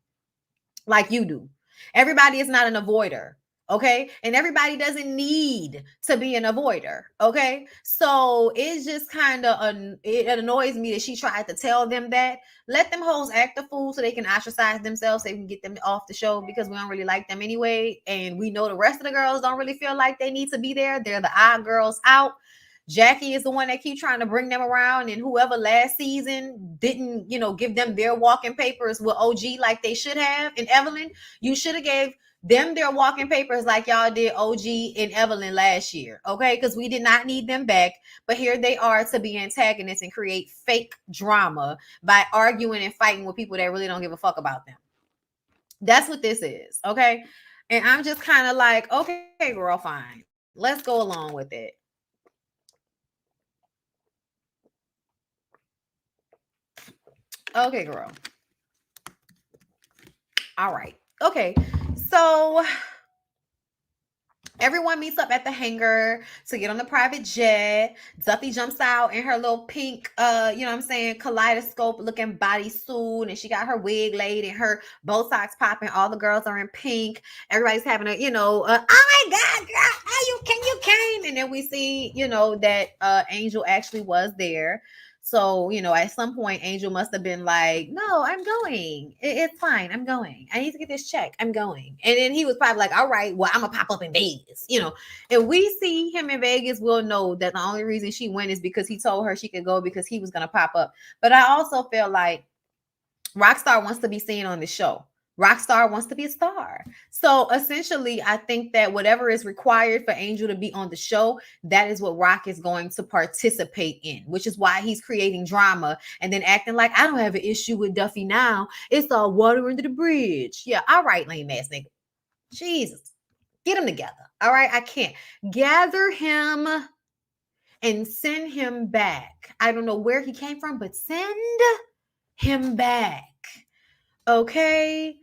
like you do. Everybody is not an avoider. Okay. And everybody doesn't need to be an avoider. Okay. So it's just kind of, it annoys me that she tried to tell them that. Let them hoes act the fool so they can ostracize themselves, so they can get them off the show, because we don't really like them anyway. And we know the rest of the girls don't really feel like they need to be there. They're the odd girls out. Jackie is the one that keep trying to bring them around, and whoever last season didn't, give them their walking papers with OG like they should have. And Evelyn, you should have gave them their walking papers like y'all did OG and Evelyn last year, okay? Because we did not need them back, but here they are to be antagonists and create fake drama by arguing and fighting with people that really don't give a fuck about them. That's what this is, okay? And I'm just kind of like, okay, girl, fine. Let's go along with it. Okay, girl. All right. Okay. So everyone meets up at the hangar to get on the private jet. Duffy jumps out in her little pink, kaleidoscope looking bodysuit, and she got her wig laid and her Botox popping. All the girls are in pink. Everybody's having a, oh my God, girl, how you came. And then we see, that Angel actually was there. So, at some point, Angel must have been like, no, I'm going. It's fine. I'm going. I need to get this check. I'm going. And then he was probably like, all right, well, I'm going to pop up in Vegas. If we see him in Vegas, we'll know that the only reason she went is because he told her she could go because he was going to pop up. But I also feel like Rockstar wants to be seen on the show. Rockstar wants to be a star. So essentially, I think that whatever is required for Angel to be on the show, that is what Rock is going to participate in, which is why he's creating drama and then acting like, I don't have an issue with Duffy now. It's all water under the bridge. Yeah, all right, lame ass nigga. Jesus. Get him together. All right, I can't. Gather him and send him back. I don't know where he came from, but send him back. Okay.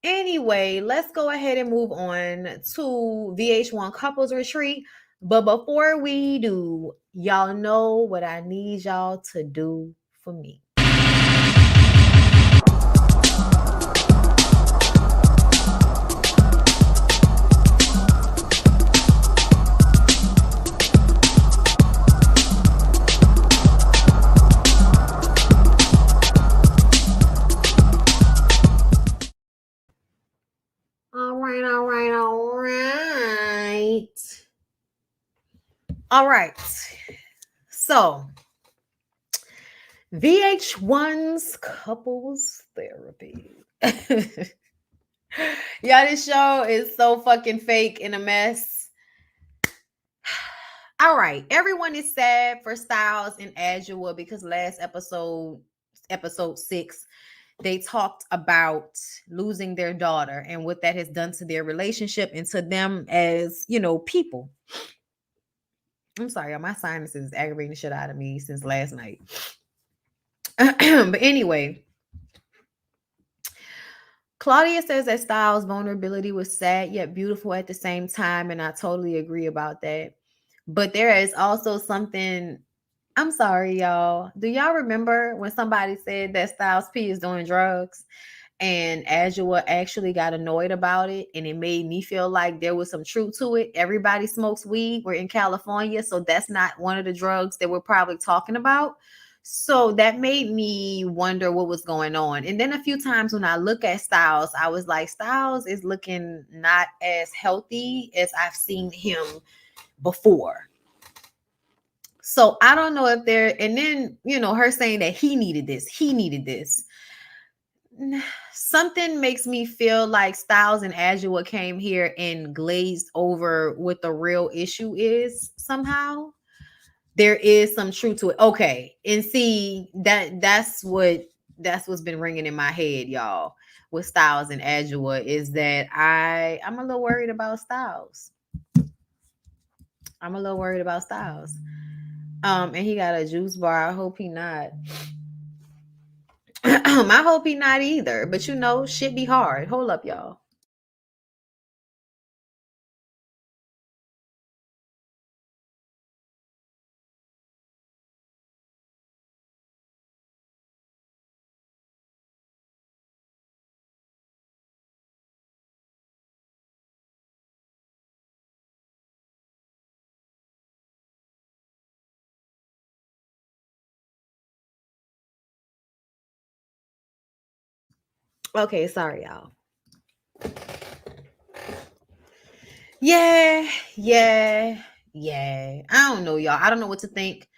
Anyway, let's go ahead and move on to VH1 Couples Retreat. But before we do, y'all know what I need y'all to do for me. All right. So, VH1's Couples Therapy. Yeah, this show is so fucking fake and a mess. All right. Everyone is sad for Styles and Adjua because last episode 6, they talked about losing their daughter and what that has done to their relationship and to them as, people. I'm sorry, my sinuses is aggravating the shit out of me since last night. But anyway, Claudia says that Styles' vulnerability was sad yet beautiful at the same time, and I totally agree about that. But there is also something, I'm sorry, y'all. Do y'all remember when somebody said that Styles P is doing drugs? And Adjua actually got annoyed about it, and it made me feel like there was some truth to it. Everybody smokes weed. We're in California, so that's not one of the drugs that we're probably talking about. So that made me wonder what was going on. And then a few times when I look at Styles, I was like, Styles is looking not as healthy as I've seen him before. So I don't know if they're, and then, her saying that he needed this. Something makes me feel like Styles and Adjua came here and glazed over what the real issue is somehow. There is some truth to it. Okay. And see, that's what's been ringing in my head, y'all, with Styles and Adjua, is that I'm a little worried about Styles. I'm a little worried about Styles. And he got a juice bar. I hope he not. I hope he not either. But you know, shit be hard. Hold up, y'all. Okay, sorry, y'all. Yeah, yeah, yeah. I don't know, y'all. I don't know what to think.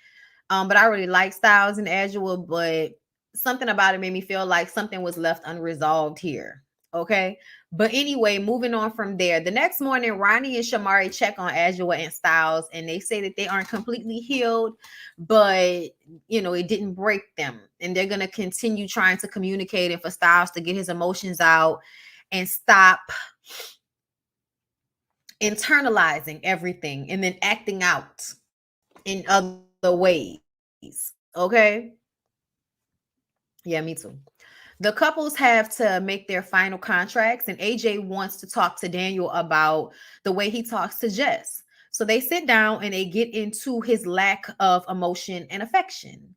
But I really like Styles and Angela, but something about it made me feel like something was left unresolved here. Okay. But anyway, moving on from there. The next morning, Ronnie and Shamari check on Angela and Styles, and they say that they aren't completely healed, but you know, it didn't break them. And they're gonna continue trying to communicate and for Styles to get his emotions out and stop internalizing everything and then acting out in other ways. Okay. Yeah, me too. The couples have to make their final contracts, and AJ wants to talk to Daniel about the way he talks to Jess. So they sit down and they get into his lack of emotion and affection.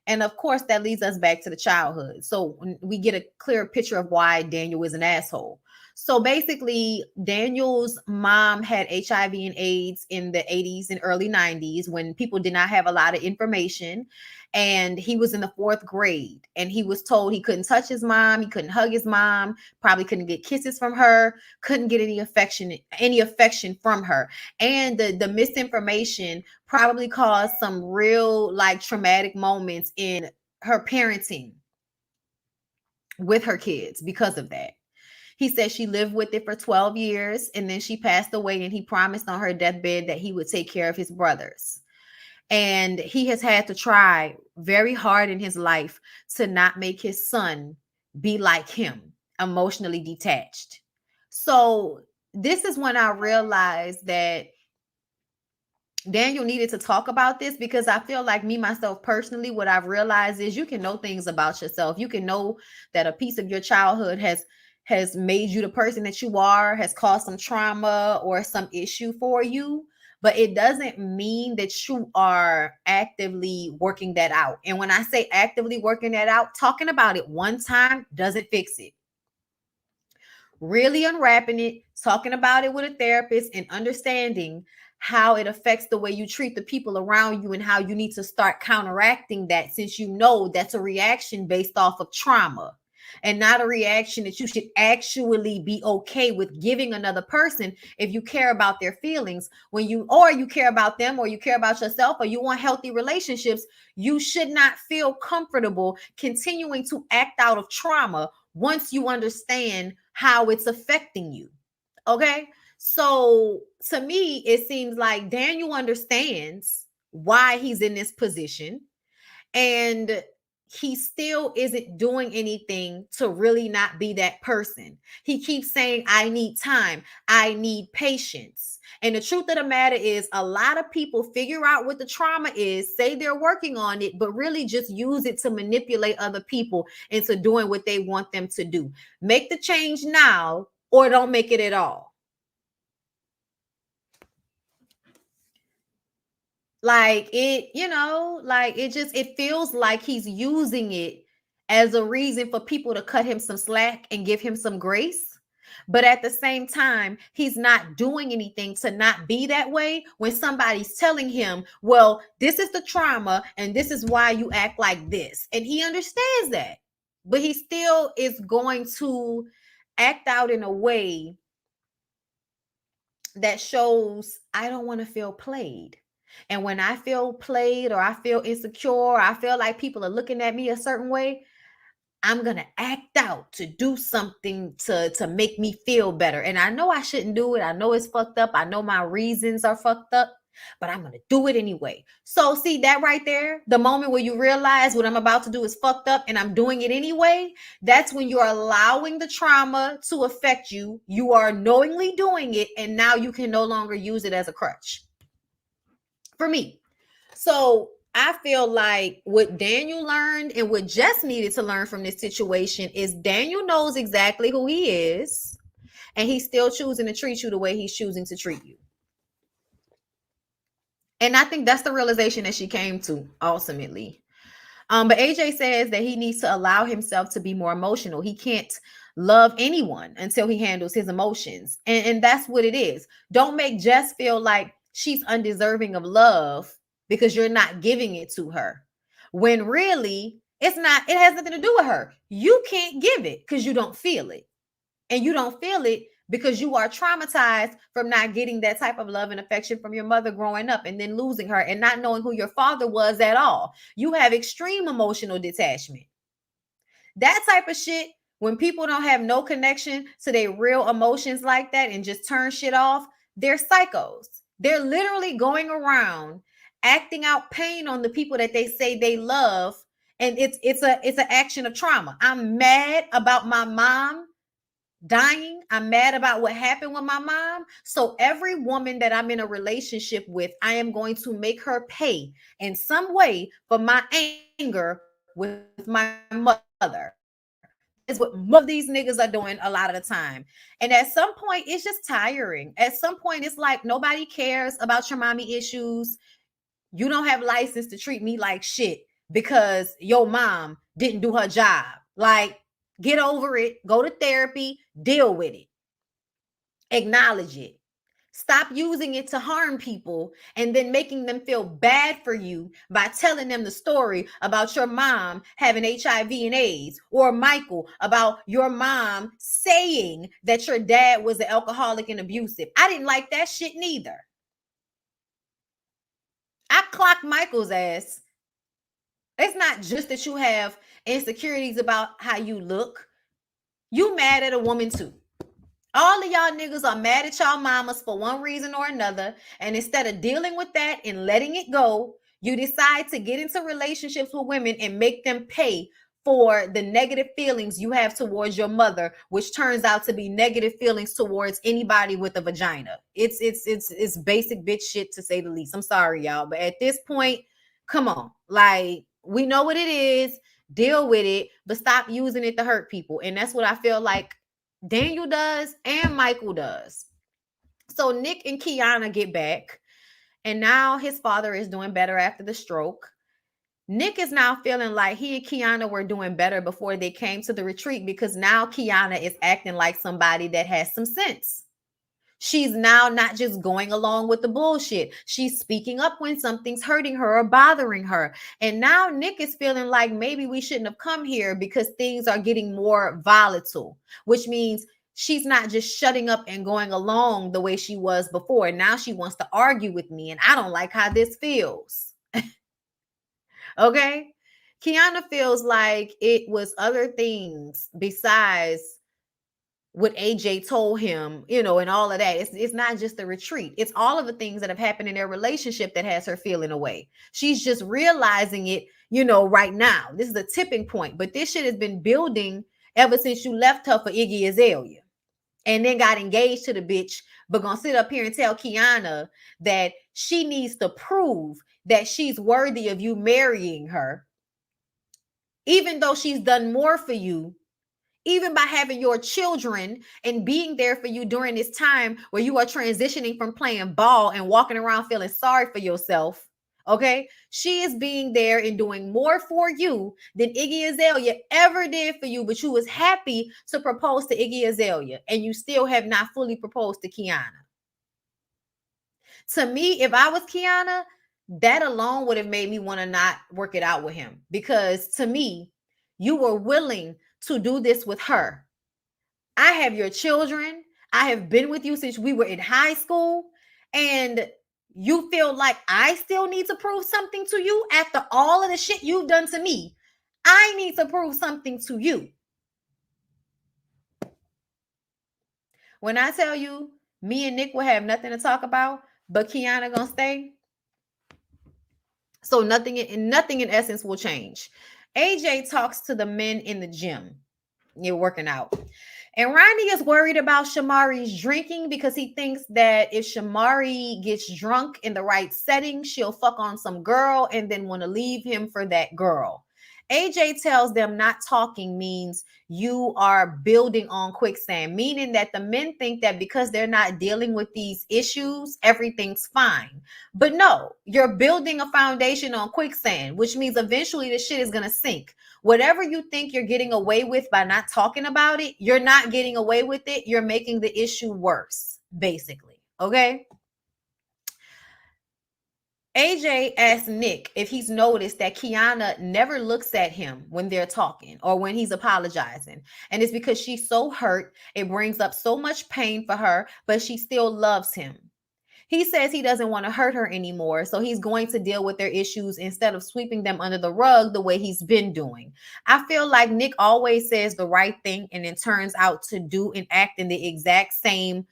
And of course, that leads us back to the childhood. So we get a clear picture of why Daniel is an asshole. So basically, Daniel's mom had HIV and AIDS in the 80s and early 90s when people did not have a lot of information. And he was in the fourth grade and he was told he couldn't touch his mom, he couldn't hug his mom, probably couldn't get kisses from her, couldn't get any affection from her. And the misinformation probably caused some real like traumatic moments in her parenting with her kids because of that. He said she lived with it for 12 years and then she passed away, and he promised on her deathbed that he would take care of his brothers. And he has had to try very hard in his life to not make his son be like him, emotionally detached. So this is when I realized that Daniel needed to talk about this, because I feel like me, myself personally, what I've realized is you can know things about yourself. You can know that a piece of your childhood has made you the person that you are, has caused some trauma or some issue for you, but it doesn't mean that you are actively working that out. And when I say actively working that out, talking about it one time doesn't fix it. Really unwrapping it, talking about it with a therapist, and understanding how it affects the way you treat the people around you and how you need to start counteracting that, since you know that's a reaction based off of trauma and not a reaction that you should actually be okay with giving another person if you care about their feelings. When you care about them, or you care about yourself, or you want healthy relationships, you should not feel comfortable continuing to act out of trauma once you understand how it's affecting you. Okay. So to me, it seems like Daniel understands why he's in this position, and he still isn't doing anything to really not be that person. He keeps saying, I need time, I need patience. And the truth of the matter is, a lot of people figure out what the trauma is, say they're working on it, but really just use it to manipulate other people into doing what they want them to do. Make the change now, or don't make it at all. Like it, like it feels like he's using it as a reason for people to cut him some slack and give him some grace. But at the same time, he's not doing anything to not be that way when somebody's telling him, well, this is the trauma and this is why you act like this. And he understands that. But he still is going to act out in a way that shows, I don't want to feel played. And when I feel played, or I feel insecure, or I feel like people are looking at me a certain way, I'm going to act out to do something to make me feel better. And I know I shouldn't do it. I know it's fucked up. I know my reasons are fucked up, but I'm going to do it anyway. So see that right there, the moment where you realize what I'm about to do is fucked up and I'm doing it anyway, that's when you're allowing the trauma to affect you. You are knowingly doing it, and now you can no longer use it as a crutch. For me. So I feel like what Daniel learned and what Jess needed to learn from this situation is Daniel knows exactly who he is, and he's still choosing to treat you the way he's choosing to treat you. And I think that's the realization that she came to ultimately. But AJ says that he needs to allow himself to be more emotional. He can't love anyone until he handles his emotions. And that's what it is. Don't make Jess feel like she's undeserving of love because you're not giving it to her. When really, it's not, it has nothing to do with her. You can't give it because you don't feel it. And you don't feel it because you are traumatized from not getting that type of love and affection from your mother growing up and then losing her and not knowing who your father was at all. You have extreme emotional detachment. That type of shit, when people don't have no connection to their real emotions like that and just turn shit off, they're psychos. They're literally going around acting out pain on the people that they say they love, and it's an action of trauma. I'm mad about my mom dying. I'm mad about what happened with my mom. So every woman that I'm in a relationship with, I am going to make her pay in some way for my anger with my mother. That is what most of these niggas are doing a lot of the time. And at some point, it's just tiring. At some point, it's like nobody cares about your mommy issues. You don't have license to treat me like shit because your mom didn't do her job. Like, get over it, go to therapy, deal with it, acknowledge it. Stop using it to harm people and then making them feel bad for you by telling them the story about your mom having HIV and AIDS, or Michael about your mom saying that your dad was an alcoholic and abusive. I didn't like that shit neither. I clocked Michael's ass. It's not just that you have insecurities about how you look. You mad at a woman too. All of y'all niggas are mad at y'all mamas for one reason or another. And instead of dealing with that and letting it go, you decide to get into relationships with women and make them pay for the negative feelings you have towards your mother, which turns out to be negative feelings towards anybody with a vagina. It's basic bitch shit, to say the least. I'm sorry, y'all, but at this point, come on. Like, we know what it is. Deal with it, but stop using it to hurt people. And that's what I feel like Daniel does and Michael does. So Nick and Kiana get back, and now his father is doing better after the stroke. Nick is now feeling like he and Kiana were doing better before they came to the retreat, because now Kiana is acting like somebody that has some sense. She's now not just going along with the bullshit. She's speaking up when something's hurting her or bothering her. And now Nick is feeling like maybe we shouldn't have come here because things are getting more volatile, which means she's not just shutting up and going along the way she was before. Now she wants to argue with me, and I don't like how this feels. Okay? Kiana feels like it was other things besides what AJ told him, and all of that. It's not just the retreat. It's all of the things that have happened in their relationship that has her feeling away. She's just realizing it, right now. This is a tipping point, but this shit has been building ever since you left her for Iggy Azalea and then got engaged to the bitch, but gonna sit up here and tell Kiana that she needs to prove that she's worthy of you marrying her, even though she's done more for you, even by having your children and being there for you during this time where you are transitioning from playing ball and walking around feeling sorry for yourself. Okay, she is being there and doing more for you than Iggy Azalea ever did for you, but you was happy to propose to Iggy Azalea, and you still have not fully proposed to Kiana. To me, if I was Kiana, that alone would have made me want to not work it out with him, because to me, you were willing to do this with her. I have your children. I have been with you since we were in high school, and you feel like I still need to prove something to you after all of the shit you've done to me. I need to prove something to you. When I tell you, me and Nick will have nothing to talk about, but Kiana gonna stay. So nothing in essence will change. AJ talks to the men in the gym. You're working out. And Ronnie is worried about Shamari's drinking because he thinks that if Shamari gets drunk in the right setting, she'll fuck on some girl and then want to leave him for that girl. AJ tells them not talking means you are building on quicksand, meaning that the men think that because they're not dealing with these issues, everything's fine. But no, you're building a foundation on quicksand, which means eventually the shit is going to sink. Whatever you think you're getting away with by not talking about it, you're not getting away with it. You're making the issue worse, basically. Okay. AJ asked Nick if he's noticed that Kiana never looks at him when they're talking or when he's apologizing. And it's because she's so hurt. It brings up so much pain for her, but she still loves him. He says he doesn't want to hurt her anymore, so he's going to deal with their issues instead of sweeping them under the rug the way he's been doing. I feel like Nick always says the right thing and then turns out to do and act in the exact same,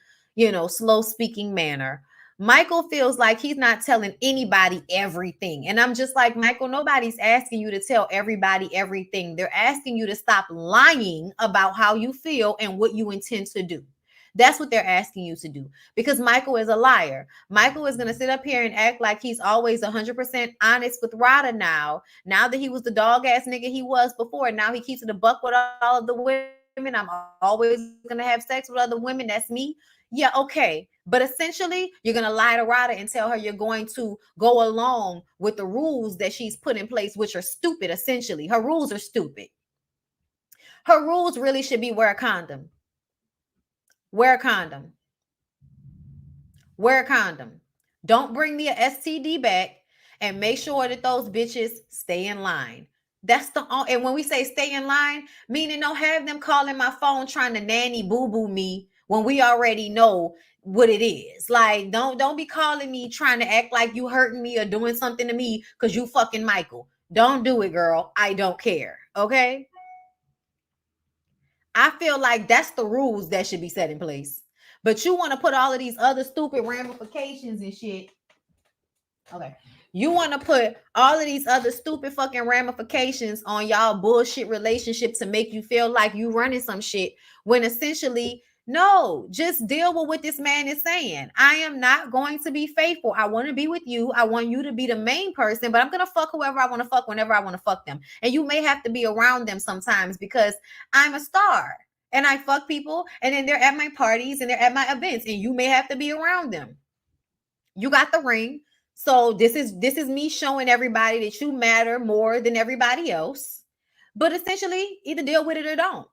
slow speaking manner. Michael feels like he's not telling anybody everything. And I'm just like, Michael, nobody's asking you to tell everybody everything. They're asking you to stop lying about how you feel and what you intend to do. That's what they're asking you to do, because Michael is a liar. Michael is going to sit up here and act like he's always 100% honest with Rada now that he was the dog ass nigga he was before. Now he keeps it a buck with all of the women. I'm always going to have sex with other women. That's me. Yeah, okay. But essentially, you're going to lie to Rada and tell her you're going to go along with the rules that she's put in place, which are stupid, essentially. Her rules are stupid. Her rules really should be wear a condom. Wear a condom. Wear a condom. Don't bring me a STD back, and make sure that those bitches stay in line. That's the only, and when we say stay in line, meaning don't have them calling my phone trying to nanny boo-boo me when we already know what it is. Like, don't be calling me trying to act like you hurting me or doing something to me because you fucking Michael. Don't do it, girl. I don't care. Okay? I feel like that's the rules that should be set in place. But you want to put all of these other stupid ramifications and shit. Okay. You want to put all of these other stupid fucking ramifications on y'all bullshit relationship to make you feel like you running some shit, when essentially, no, just deal with what this man is saying. I am not going to be faithful. I want to be with you. I want you to be the main person, but I'm going to fuck whoever I want to fuck whenever I want to fuck them. And you may have to be around them sometimes because I'm a star and I fuck people, and then they're at my parties and they're at my events, and you may have to be around them. You got the ring. So this is me showing everybody that you matter more than everybody else. But essentially, either deal with it or don't.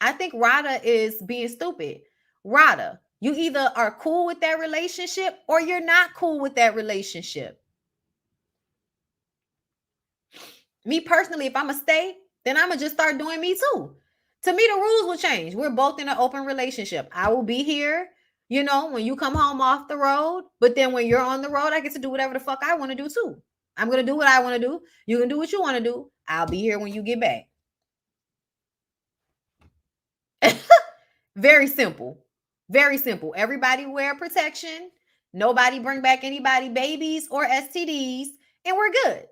I think Rada is being stupid. Rada, you either are cool with that relationship or you're not cool with that relationship. Me personally, if I'm going to stay, then I'm going to just start doing me too. To me, the rules will change. We're both in an open relationship. I will be here, when you come home off the road. But then when you're on the road, I get to do whatever the fuck I want to do too. I'm going to do what I want to do. You can do what you want to do. I'll be here when you get back. Very simple. Very simple. Everybody wear protection. Nobody bring back anybody babies or STDs, and we're good.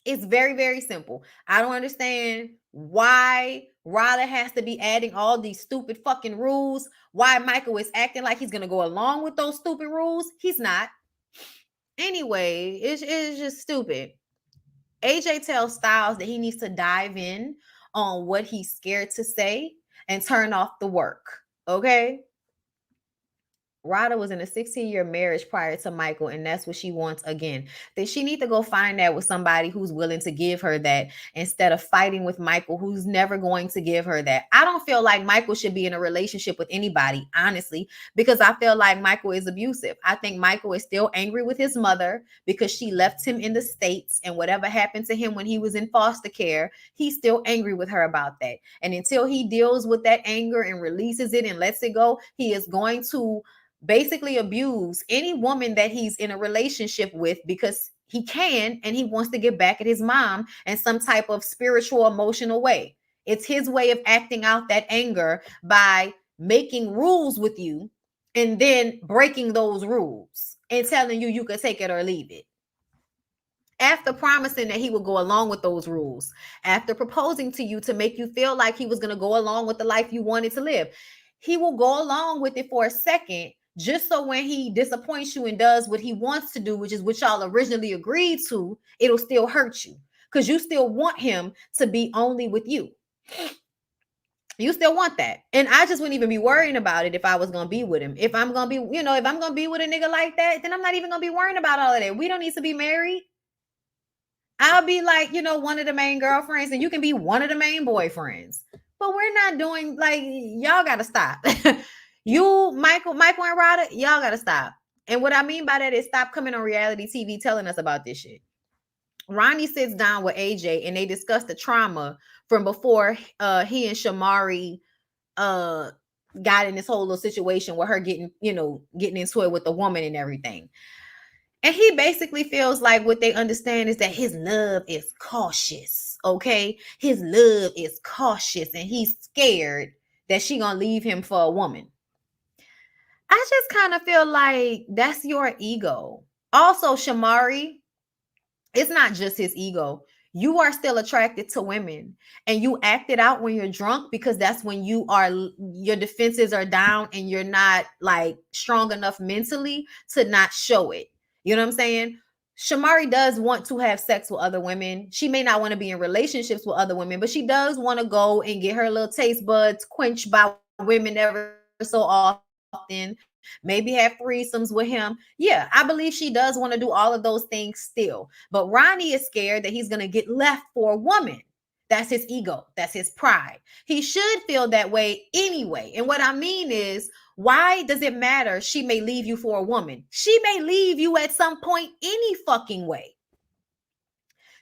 It's very, very simple. I don't understand why Rada has to be adding all these stupid fucking rules. Why Michael is acting like he's going to go along with those stupid rules. He's not. Anyway, it's just stupid. AJ tells Styles that he needs to dive in on what he's scared to say and turn off the work. Okay? Rada was in a 16-year marriage prior to Michael, and that's what she wants again. That she need to go find that with somebody who's willing to give her that instead of fighting with Michael, who's never going to give her that. I don't feel like Michael should be in a relationship with anybody, honestly, because I feel like Michael is abusive. I think Michael is still angry with his mother because she left him in the States, and whatever happened to him when he was in foster care, he's still angry with her about that. And until he deals with that anger and releases it and lets it go, he is going to basically abuse any woman that he's in a relationship with because he can, and he wants to get back at his mom in some type of spiritual, emotional way. It's his way of acting out that anger by making rules with you and then breaking those rules and telling you you could take it or leave it. After promising that he would go along with those rules, after proposing to you to make you feel like he was going to go along with the life you wanted to live, he will go along with it for a second, just so when he disappoints you and does what he wants to do, which is what y'all originally agreed to, it'll still hurt you because you still want him to be only with you. You still want that. And I just wouldn't even be worrying about it if I was going to be with him. If I'm going to be, if I'm going to be with a nigga like that, then I'm not even going to be worrying about all of that. We don't need to be married. I'll be like, one of the main girlfriends, and you can be one of the main boyfriends. But we're not doing, like, y'all got to stop. You, Michael and Rada, y'all got to stop. And what I mean by that is stop coming on reality TV telling us about this shit. Ronnie sits down with AJ and they discuss the trauma from before he and Shamari got in this whole little situation with her getting into it with the woman and everything. And he basically feels like what they understand is that his love is cautious, okay? His love is cautious and he's scared that she gonna leave him for a woman. I just kind of feel like that's your ego. Also, Shamari, it's not just his ego. You are still attracted to women and you act it out when you're drunk because that's when your defenses are down and you're not like strong enough mentally to not show it. You know what I'm saying? Shamari does want to have sex with other women. She may not want to be in relationships with other women, but she does want to go and get her little taste buds quenched by women ever so often. Maybe have threesomes with him. Yeah, I believe she does want to do all of those things still. But Ronnie is scared that he's going to get left for a woman. That's his ego. That's his pride. He should feel that way anyway. And what I mean is, why does it matter? She may leave you for a woman. She may leave you at some point any fucking way.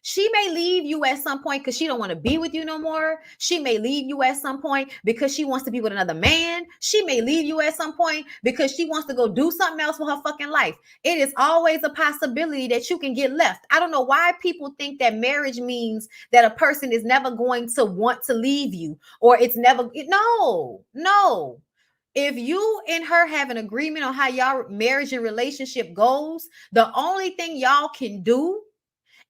She may leave you at some point because she don't want to be with you no more. She may leave you at some point because she wants to be with another man. She may leave you at some point because she wants to go do something else with her fucking life. It is always a possibility that you can get left. I don't know why people think that marriage means that a person is never going to want to leave you or it's never. No. If you and her have an agreement on how y'all marriage and relationship goes, the only thing y'all can do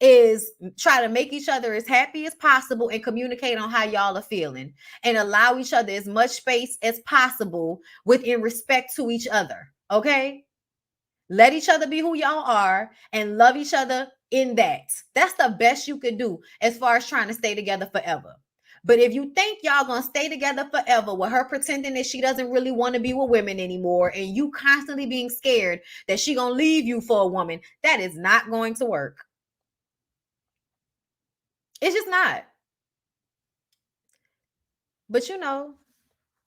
is try to make each other as happy as possible and communicate on how y'all are feeling and allow each other as much space as possible within respect to each other. Okay? Let each other be who y'all are and love each other in that. That's the best you could do as far as trying to stay together forever. But if you think y'all gonna stay together forever with her pretending that she doesn't really want to be with women anymore and you constantly being scared that she gonna leave you for a woman, that is not going to work. It's just not. But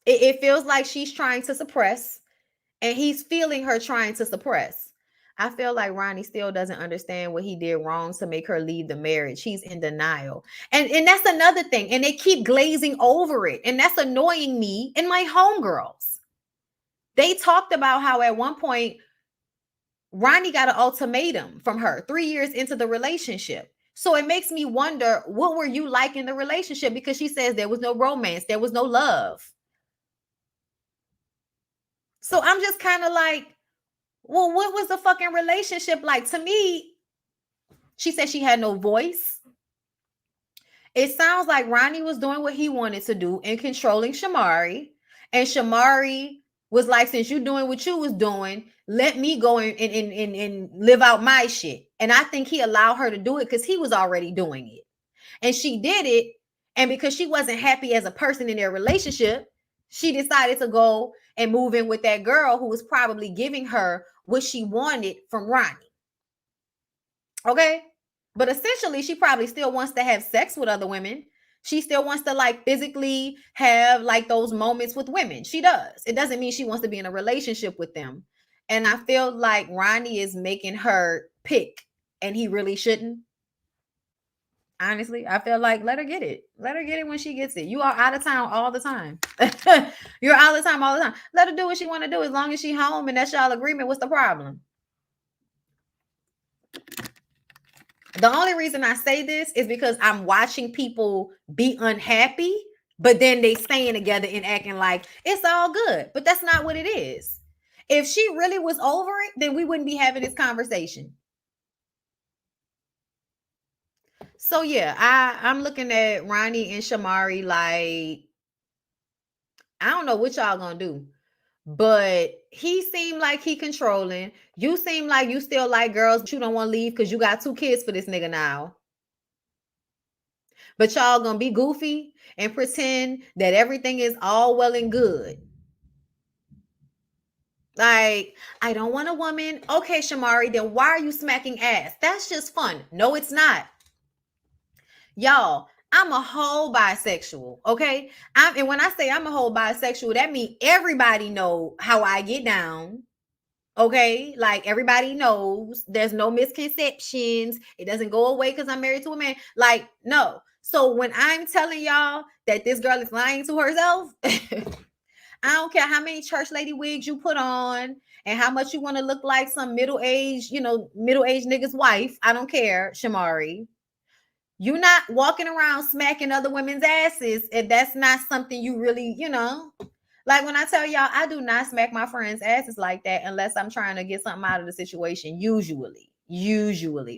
it feels like she's trying to suppress and he's feeling her trying to suppress. I feel like Ronnie still doesn't understand what he did wrong to make her leave the marriage. He's in denial. And that's another thing. And they keep glazing over it. And that's annoying me and my homegirls. They talked about how at one point Ronnie got an ultimatum from her 3 years into the relationship. So it makes me wonder, what were you like in the relationship? Because she says there was no romance, there was no love. So I'm just kind of like, well, what was the fucking relationship like? To me, she said she had no voice. It sounds like Ronnie was doing what he wanted to do and controlling Shamari. And Shamari was like, since you're doing what you was doing, let me go and live out my shit. And I think he allowed her to do it because he was already doing it. And she did it. And because she wasn't happy as a person in their relationship, she decided to go and move in with that girl who was probably giving her what she wanted from Ronnie. Okay? But essentially, she probably still wants to have sex with other women. She still wants to like physically have like those moments with women. She does. It doesn't mean she wants to be in a relationship with them. And I feel like Ronnie is making her pick and he really shouldn't. Honestly, I feel like let her get it. Let her get it when she gets it. You are out of town all the time. You're all the time. Let her do what she want to do as long as she home and that's y'all agreement. What's the problem? The only reason I say this is because I'm watching people be unhappy, but then they staying together and acting like it's all good. But that's not what it is. If she really was over it, then we wouldn't be having this conversation. So yeah, I'm looking at Ronnie and Shamari like I don't know what y'all gonna do. But he seemed like he controlling. You seem like you still like girls, but you don't want to leave because you got 2 kids for this nigga now. But y'all gonna be goofy and pretend that everything is all well and good. Like, I don't want a woman. Okay, Shamari, then why are you smacking ass? That's just fun. No, it's not. Y'all, I'm a whole bisexual, okay? And when I say I'm a whole bisexual, that means everybody know how I get down. Okay, like everybody knows there's no misconceptions. It doesn't go away because I'm married to a man. Like, no. So when I'm telling y'all that this girl is lying to herself, I don't care how many church lady wigs you put on and how much you want to look like some middle-aged, middle-aged nigga's wife. I don't care, Shamari. You're not walking around smacking other women's asses, and that's not something you really, like when I tell y'all, I do not smack my friends' asses like that unless I'm trying to get something out of the situation, usually,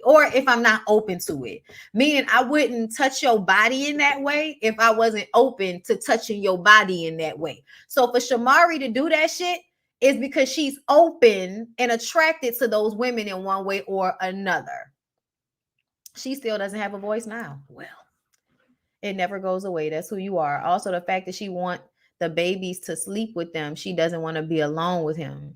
or if I'm not open to it. Meaning I wouldn't touch your body in that way if I wasn't open to touching your body in that way. So for Shamari to do that shit is because she's open and attracted to those women in one way or another. She still doesn't have a voice now. Well, it never goes away. That's who you are. Also, the fact that she wants the babies to sleep with them, she doesn't want to be alone with him.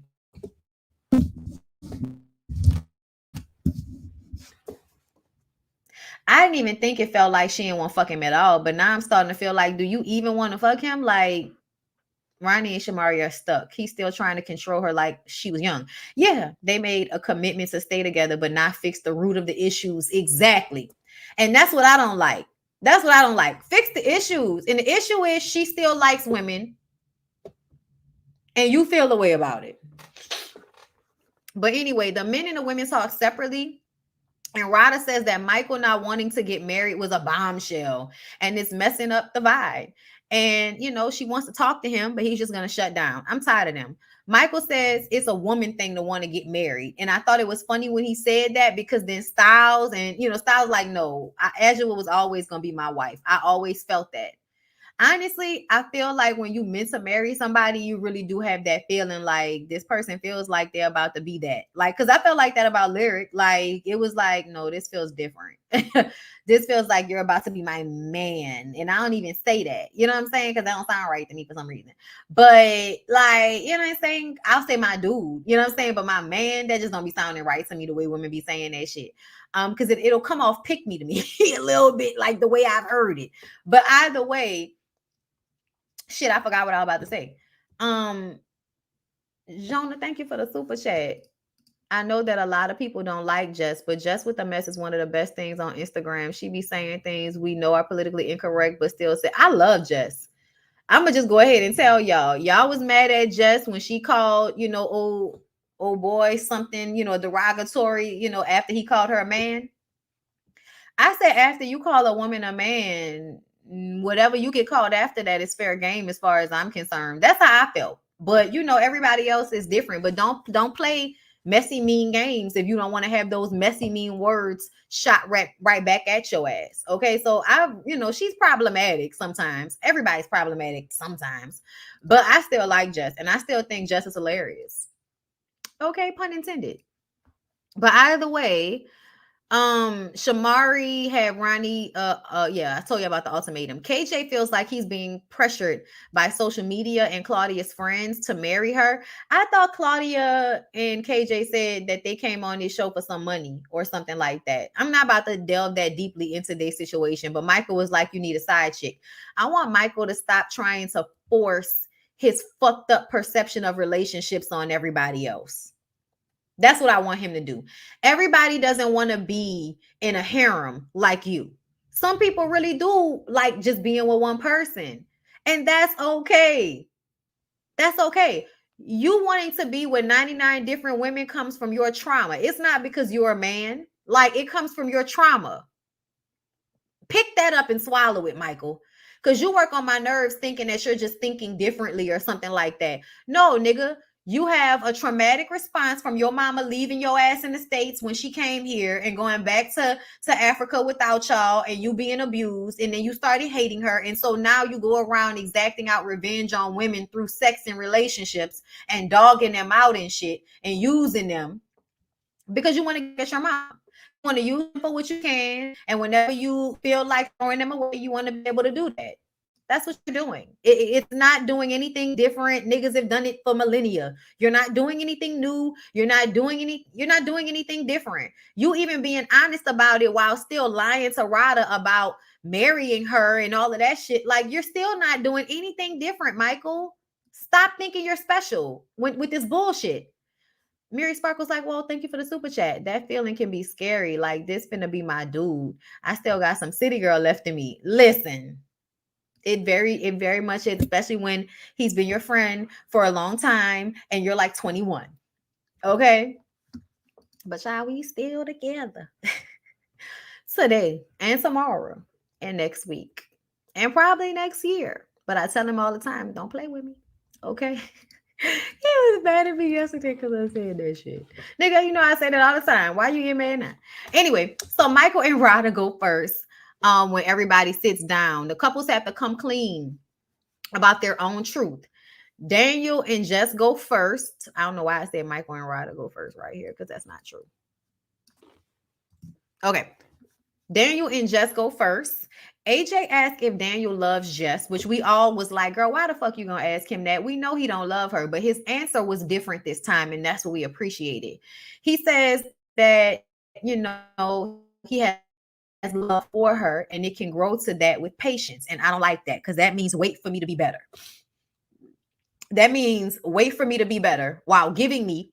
I didn't even think it felt like she didn't want to fuck him at all, but now I'm starting to feel like, do you even want to fuck him? Like, Ronnie and Shamari are stuck. He's still trying to control her like she was young. Yeah, they made a commitment to stay together, but not fix the root of the issues exactly. And that's what I don't like. That's what I don't like. Fix the issues. And the issue is she still likes women and you feel the way about it. But anyway, the men and the women talk separately. And Rada says that Michael not wanting to get married was a bombshell and it's messing up the vibe. And, she wants to talk to him, but he's just going to shut down. I'm tired of them. Michael says it's a woman thing to want to get married. And I thought it was funny when he said that because then Styles Styles like, no, Angela was always going to be my wife. I always felt that. Honestly, I feel like when you meant to marry somebody, you really do have that feeling like this person feels like they're about to be that. Like, because I felt like that about Lyric. Like, it was like, no, this feels different. This feels like you're about to be my man. And I don't even say that. You know what I'm saying? Because that don't sound right to me for some reason. But, like, you know what I'm saying? I'll say my dude. You know what I'm saying? But my man, that just don't be sounding right to me the way women be saying that shit. Because it'll come off pick me to me a little bit, like the way I've heard it. But either way, shit, I forgot what I was about to say. Jonah, thank you for the super chat. I know that a lot of people don't like Jess, but Jess with a mess is one of the best things on Instagram. She be saying things we know are politically incorrect, but still say, I love Jess. I'm gonna just go ahead and tell y'all was mad at Jess when she called, old boy something, derogatory, after he called her a man. I said, after you call a woman a man, whatever you get called after that is fair game as far as I'm concerned. That's how I felt. But everybody else is different. But don't play messy mean games if you don't want to have those messy mean words shot right back at your ass. Okay, so she's problematic sometimes. Everybody's problematic sometimes. But I still like Jess, and I still think Jess is hilarious. Okay, pun intended. But either way, Shamari had Ronnie, I told you about the ultimatum. KJ feels like he's being pressured by social media and Claudia's friends to marry her. I thought Claudia and KJ said that they came on this show for some money or something like that. I'm not about to delve that deeply into their situation, but Michael was like, you need a side chick. I want Michael to stop trying to force his fucked up perception of relationships on everybody else. That's what I want him to do. Everybody doesn't want to be in a harem like you. Some people really do like just being with one person. And that's okay. That's okay. You wanting to be with 99 different women comes from your trauma. It's not because you're a man. Like, it comes from your trauma. Pick that up and swallow it, Michael. Because you work on my nerves thinking that you're just thinking differently or something like that. No, nigga. You have a traumatic response from your mama leaving your ass in the States when she came here and going back to Africa without y'all, and you being abused, and then you started hating her. And so now you go around exacting out revenge on women through sex and relationships and dogging them out and shit and using them because you want to get your mom. You want to use them for what you can. And whenever you feel like throwing them away, you want to be able to do that. That's what you're doing. It's not doing anything different. Niggas have done it for millennia. You're not doing anything new. You're not doing anything different. You even being honest about it while still lying to Rada about marrying her and all of that shit. Like, you're still not doing anything different, Michael. Stop thinking you're special with this bullshit. Mary Sparkle's like, well, thank you for the super chat. That feeling can be scary. Like, this finna be my dude. I still got some city girl left in me. Listen. It very much is, especially when he's been your friend for a long time and you're like 21. Okay. But y'all, we still together today and tomorrow and next week and probably next year. But I tell him all the time, don't play with me. Okay. He was mad at me yesterday because I said that shit. Nigga, you know I say that all the time. Why you get mad now? Anyway, so Michael and Rada go first. When everybody sits down, the couples have to come clean about their own truth. Daniel and Jess go first. I don't know why I said Michael and Rada go first right here because that's not true. Okay. Daniel and Jess go first. AJ asked if Daniel loves Jess, which we all was like, girl, why the fuck you gonna ask him that? We know he don't love her, but his answer was different this time, and that's what we appreciated. He says that, he has love for her and it can grow to that with patience. And I don't like that because that means wait for me to be better. That means wait for me to be better while giving me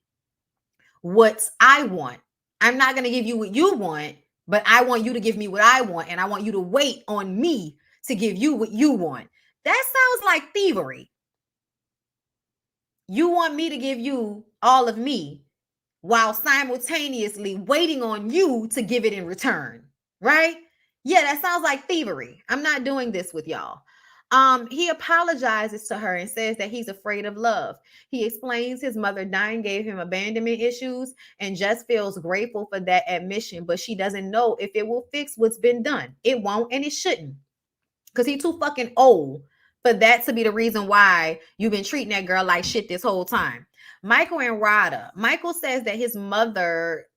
what I want. I'm not going to give you what you want, but I want you to give me what I want. And I want you to wait on me to give you what you want. That sounds like thievery. You want me to give you all of me while simultaneously waiting on you to give it in return. Right? Yeah, that sounds like thievery. I'm not doing this with y'all. He apologizes to her and says that he's afraid of love. He explains his mother dying gave him abandonment issues and just feels grateful for that admission, but she doesn't know if it will fix what's been done. It won't and it shouldn't because he's too fucking old for that to be the reason why you've been treating that girl like shit this whole time. Michael and Rada. Michael says that his mother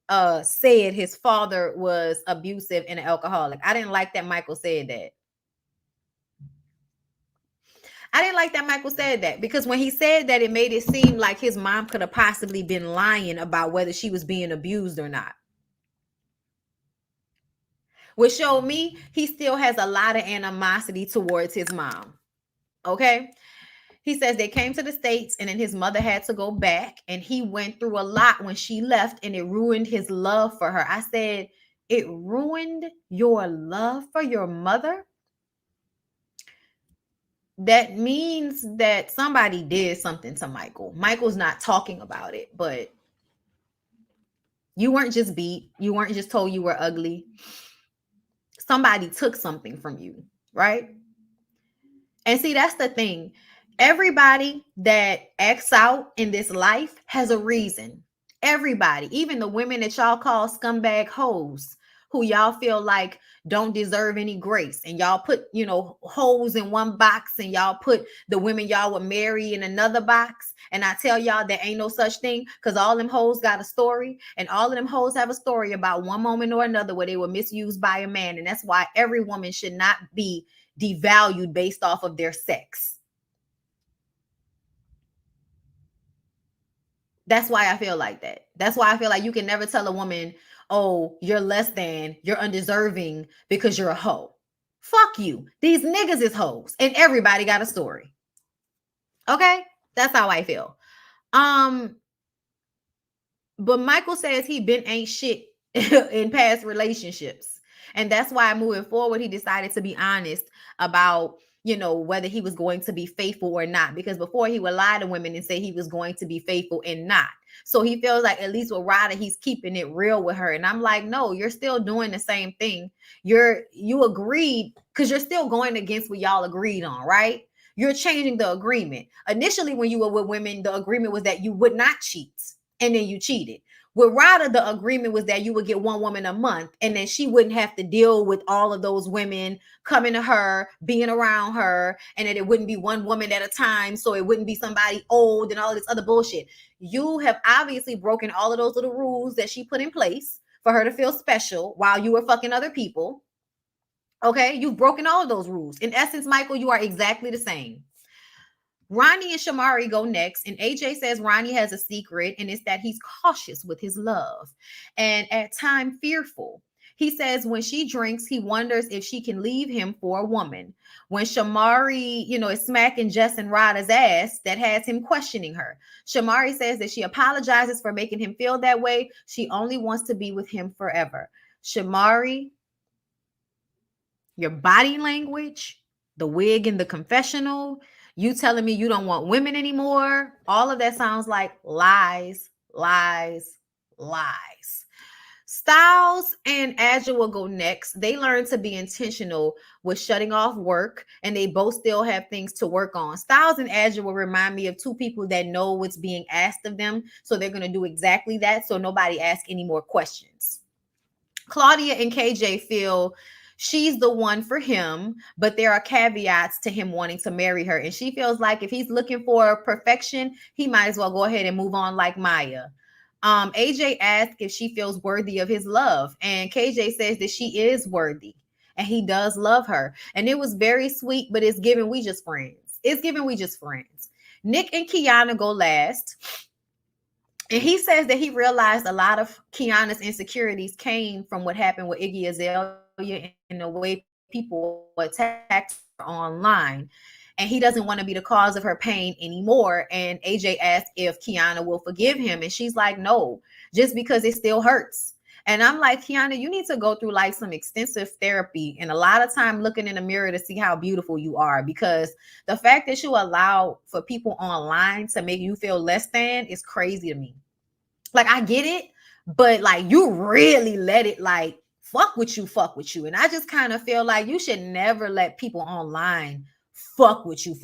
said his father was abusive and an alcoholic. I didn't like that Michael said that. I didn't like that Michael said that because when he said that, it made it seem like his mom could have possibly been lying about whether she was being abused or not. Which showed me he still has a lot of animosity towards his mom. Okay. He says they came to the States and then his mother had to go back and he went through a lot when she left and it ruined his love for her. I said, it ruined your love for your mother? That means that somebody did something to Michael. Michael's not talking about it, but you weren't just beat. You weren't just told you were ugly. Somebody took something from you, right? And see, that's the thing. Everybody that acts out in this life has a reason. Everybody, even the women that y'all call scumbag hoes, who y'all feel like don't deserve any grace. And y'all put, hoes in one box and y'all put the women y'all would marry in another box. And I tell y'all there ain't no such thing because all them hoes got a story and all of them hoes have a story about one moment or another where they were misused by a man. And that's why every woman should not be devalued based off of their sex. That's why I feel like that. That's why I feel like you can never tell a woman, oh, you're less than, you're undeserving because you're a hoe. Fuck you. These niggas is hoes and everybody got a story. Okay? That's how I feel. But Michael says he been ain't shit in past relationships. And that's why moving forward, he decided to be honest about, whether he was going to be faithful or not. Because before he would lie to women and say he was going to be faithful and not. So he feels like at least with Rada, he's keeping it real with her. And I'm like, no, you're still doing the same thing. You agreed because you're still going against what y'all agreed on, right? You're changing the agreement. Initially, when you were with women, the agreement was that you would not cheat, and then you cheated. With Rada, the agreement was that you would get one woman a month, and then she wouldn't have to deal with all of those women coming to her, being around her, and that it wouldn't be one woman at a time, so it wouldn't be somebody old and all of this other bullshit. You have obviously broken all of those little rules that she put in place for her to feel special while you were fucking other people. Okay, you've broken all of those rules. In essence, Michael, you are exactly the same. Ronnie and Shamari go next, and AJ says Ronnie has a secret, and it's that he's cautious with his love and at times fearful. He says when she drinks, he wonders if she can leave him for a woman. When Shamari, is smacking Jess and Rada's ass, that has him questioning her. Shamari says that she apologizes for making him feel that way. She only wants to be with him forever. Shamari, your body language, the wig in the confessional, you telling me you don't want women anymore, all of that sounds like lies, lies, lies. Styles and Agile will go next. They learn to be intentional with shutting off work, and they both still have things to work on. Styles and Agile will remind me of two people that know what's being asked of them, so they're going to do exactly that, so nobody asks any more questions. Claudia and KJ feel she's the one for him, but there are caveats to him wanting to marry her. And she feels like if he's looking for perfection, he might as well go ahead and move on like Maya. AJ asked if she feels worthy of his love, and KJ says that she is worthy and he does love her. And it was very sweet, but it's given we just friends. It's given we just friends. Nick and Kiana go last. And he says that he realized a lot of Kiana's insecurities came from what happened with Iggy Azalea and the way people attacked her online. And he doesn't want to be the cause of her pain anymore. And AJ asked if Kiana will forgive him. And she's like, no, just because it still hurts. And I'm like, Kiana, you need to go through like some extensive therapy and a lot of time looking in the mirror to see how beautiful you are, because the fact that you allow for people online to make you feel less than is crazy to me. Like, I get it, but like you really let it like fuck with you. And I just kind of feel like you should never let people online fuck with you.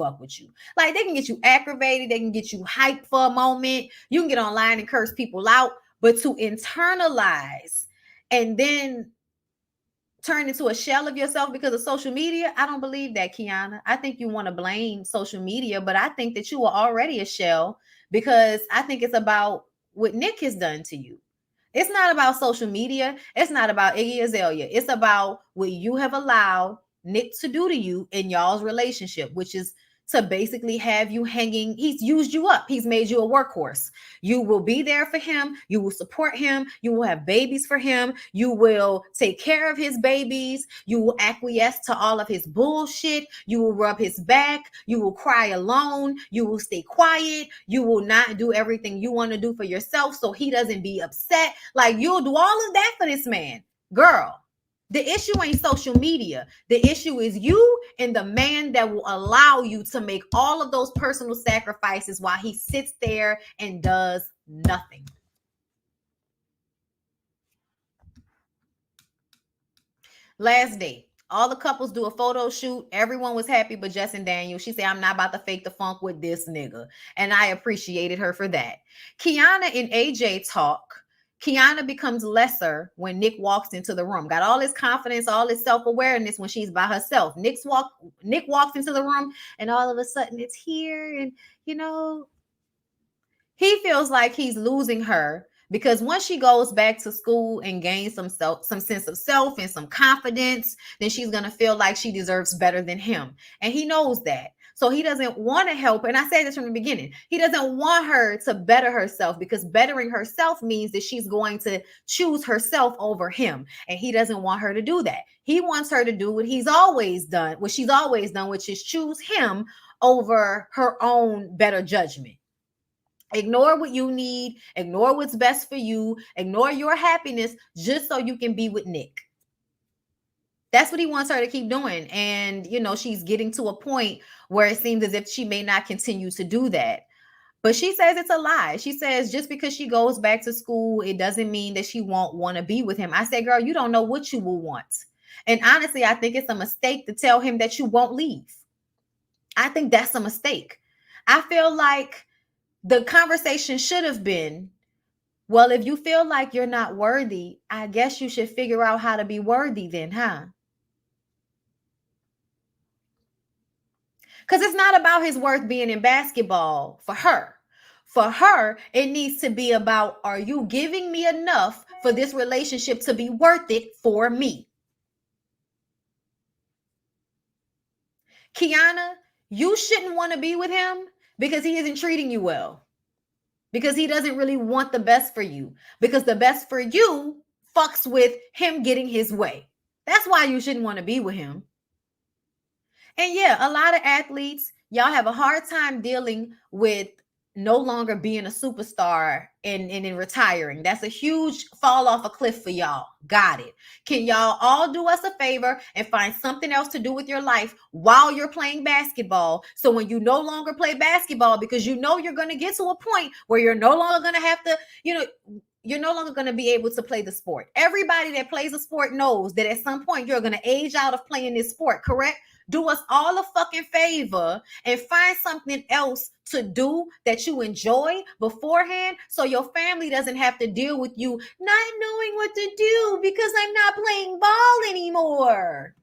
Like, they can get you aggravated, they can get you hyped for a moment. You can get online and curse people out, but to internalize and then turn into a shell of yourself because of social media, I don't believe that, Kiana. I think you want to blame social media, but I think that you are already a shell, because I think it's about what Nick has done to you. It's not about social media. It's not about Iggy Azalea. It's about what you have allowed Nick to do to you in y'all's relationship, which is to basically have you hanging. He's used you up. He's made you a workhorse. You will be there for him. You will support him. You will have babies for him. You will take care of his babies. You will acquiesce to all of his bullshit. You will rub his back. You will cry alone. You will stay quiet. You will not do everything you want to do for yourself so he doesn't be upset. Like, you'll do all of that for this man. Girl, the issue ain't social media. The issue is you and the man that will allow you to make all of those personal sacrifices while he sits there and does nothing. Last date. All the couples do a photo shoot. Everyone was happy but Jess and Daniel. She said, I'm not about to fake the funk with this nigga. And I appreciated her for that. Kiana and AJ talk. Kiana becomes lesser when Nick walks into the room. Got all his confidence, all his self-awareness when she's by herself. Nick walks into the room and all of a sudden it's here. And, he feels like he's losing her, because once she goes back to school and gains some sense of self and some confidence, then she's going to feel like she deserves better than him. And he knows that. So he doesn't want to help her. And I said this from the beginning. He doesn't want her to better herself, because bettering herself means that she's going to choose herself over him. And he doesn't want her to do that. He wants her to do what she's always done, which is choose him over her own better judgment. Ignore what you need. Ignore what's best for you. Ignore your happiness just so you can be with Nick. That's what he wants her to keep doing. And, she's getting to a point where it seems as if she may not continue to do that. But she says it's a lie. She says just because she goes back to school, it doesn't mean that she won't want to be with him. I said, girl, you don't know what you will want. And honestly, I think it's a mistake to tell him that you won't leave. I think that's a mistake. I feel like the conversation should have been, well, if you feel like you're not worthy, I guess you should figure out how to be worthy then, huh? Because it's not about his worth being in basketball for her. For her, it needs to be about, are you giving me enough for this relationship to be worth it for me? Kiana, you shouldn't want to be with him because he isn't treating you well. Because he doesn't really want the best for you. Because the best for you fucks with him getting his way. That's why you shouldn't want to be with him. And yeah, a lot of athletes, y'all have a hard time dealing with no longer being a superstar and in retiring. That's a huge fall off a cliff for y'all. Got it. Can y'all all do us a favor and find something else to do with your life while you're playing basketball? So when you no longer play basketball, because you know you're going to get to a point where you're no longer going to have to, you're no longer going to be able to play the sport. Everybody that plays a sport knows that at some point you're going to age out of playing this sport, correct? Do us all a fucking favor and find something else to do that you enjoy beforehand, so your family doesn't have to deal with you not knowing what to do because I'm not playing ball anymore.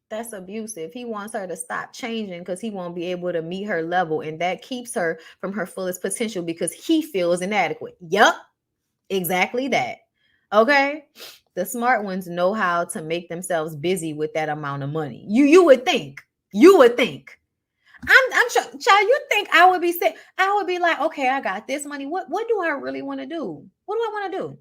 That's abusive. He wants her to stop changing because he won't be able to meet her level, and that keeps her from her fullest potential because he feels inadequate. Yup, exactly that. Okay, the smart ones know how to make themselves busy with that amount of money. You would think. I'm child. You think I would be sick? I would be like, okay, I got this money. What do I really want to do? What do I want to do?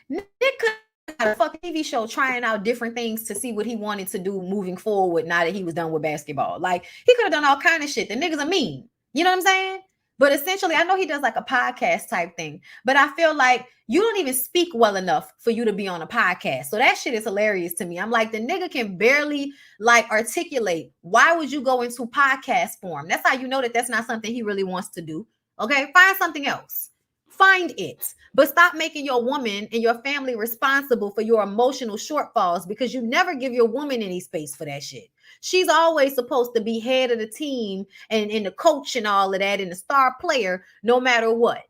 Nick could have a fucking TV show trying out different things to see what he wanted to do moving forward. Now that he was done with basketball, like he could have done all kind of shit. The niggas are mean. You know what I'm saying? But essentially, I know he does like a podcast type thing, but I feel like you don't even speak well enough for you to be on a podcast. So that shit is hilarious to me. I'm like, the nigga can barely like articulate. Why would you go into podcast form? That's how you know that that's not something he really wants to do. Okay, find something else. Find it. But stop making your woman and your family responsible for your emotional shortfalls, because you never give your woman any space for that shit. She's always supposed to be head of the team and the coach and all of that and the star player, no matter what.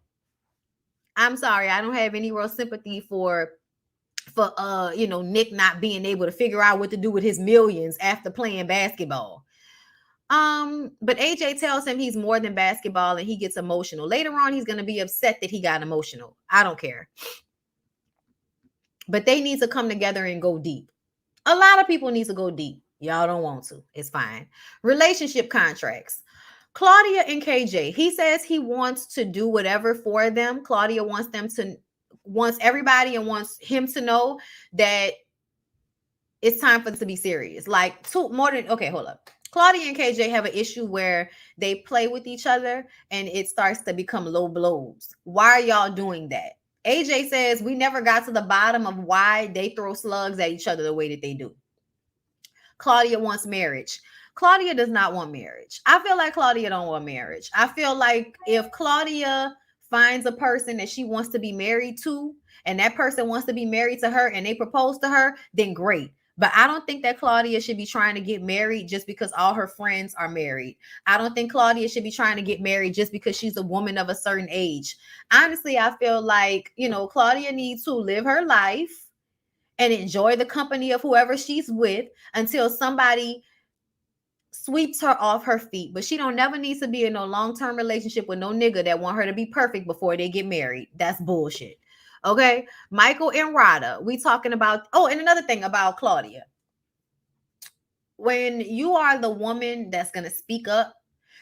I'm sorry, I don't have any real sympathy for Nick not being able to figure out what to do with his millions after playing basketball. But AJ tells him he's more than basketball and he gets emotional. Later on, he's going to be upset that he got emotional. I don't care. But they need to come together and go deep. A lot of people need to go deep. Y'all don't want to. It's fine. Relationship contracts. Claudia and KJ. He says he wants to do whatever for them. Claudia wants everybody and wants him to know that it's time for them to be serious. Like hold up. Claudia and KJ have an issue where they play with each other and it starts to become low blows. Why are y'all doing that? AJ says we never got to the bottom of why they throw slugs at each other the way that they do. Claudia wants marriage. Claudia does not want marriage. I feel like Claudia don't want marriage. I feel like if Claudia finds a person that she wants to be married to, and that person wants to be married to her and they propose to her, then great. But I don't think that Claudia should be trying to get married just because all her friends are married. I don't think Claudia should be trying to get married just because she's a woman of a certain age. Honestly, I feel like, Claudia needs to live her life and enjoy the company of whoever she's with until somebody sweeps her off her feet. But she don't never needs to be in no long-term relationship with no nigga that want her to be perfect before they get married. That's bullshit. Okay, Michael and Rada, we talking about, and another thing about Claudia. When you are the woman that's going to speak up,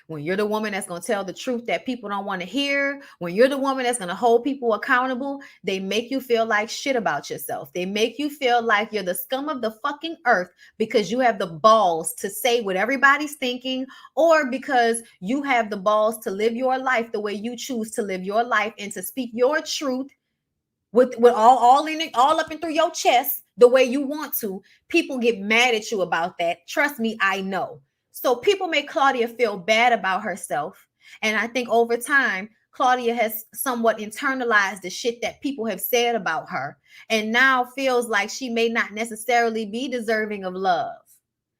when you're the woman that's going to tell the truth that people don't want to hear, when you're the woman that's going to hold people accountable, they make you feel like shit about yourself. They make you feel like you're the scum of the fucking earth because you have the balls to say what everybody's thinking, or because you have the balls to live your life the way you choose to live your life and to speak your truth with all in it, all up and through your chest the way you want to. People get mad at you about that. Trust me, I know. So people make Claudia feel bad about herself. And I think over time, Claudia has somewhat internalized the shit that people have said about her and now feels like she may not necessarily be deserving of love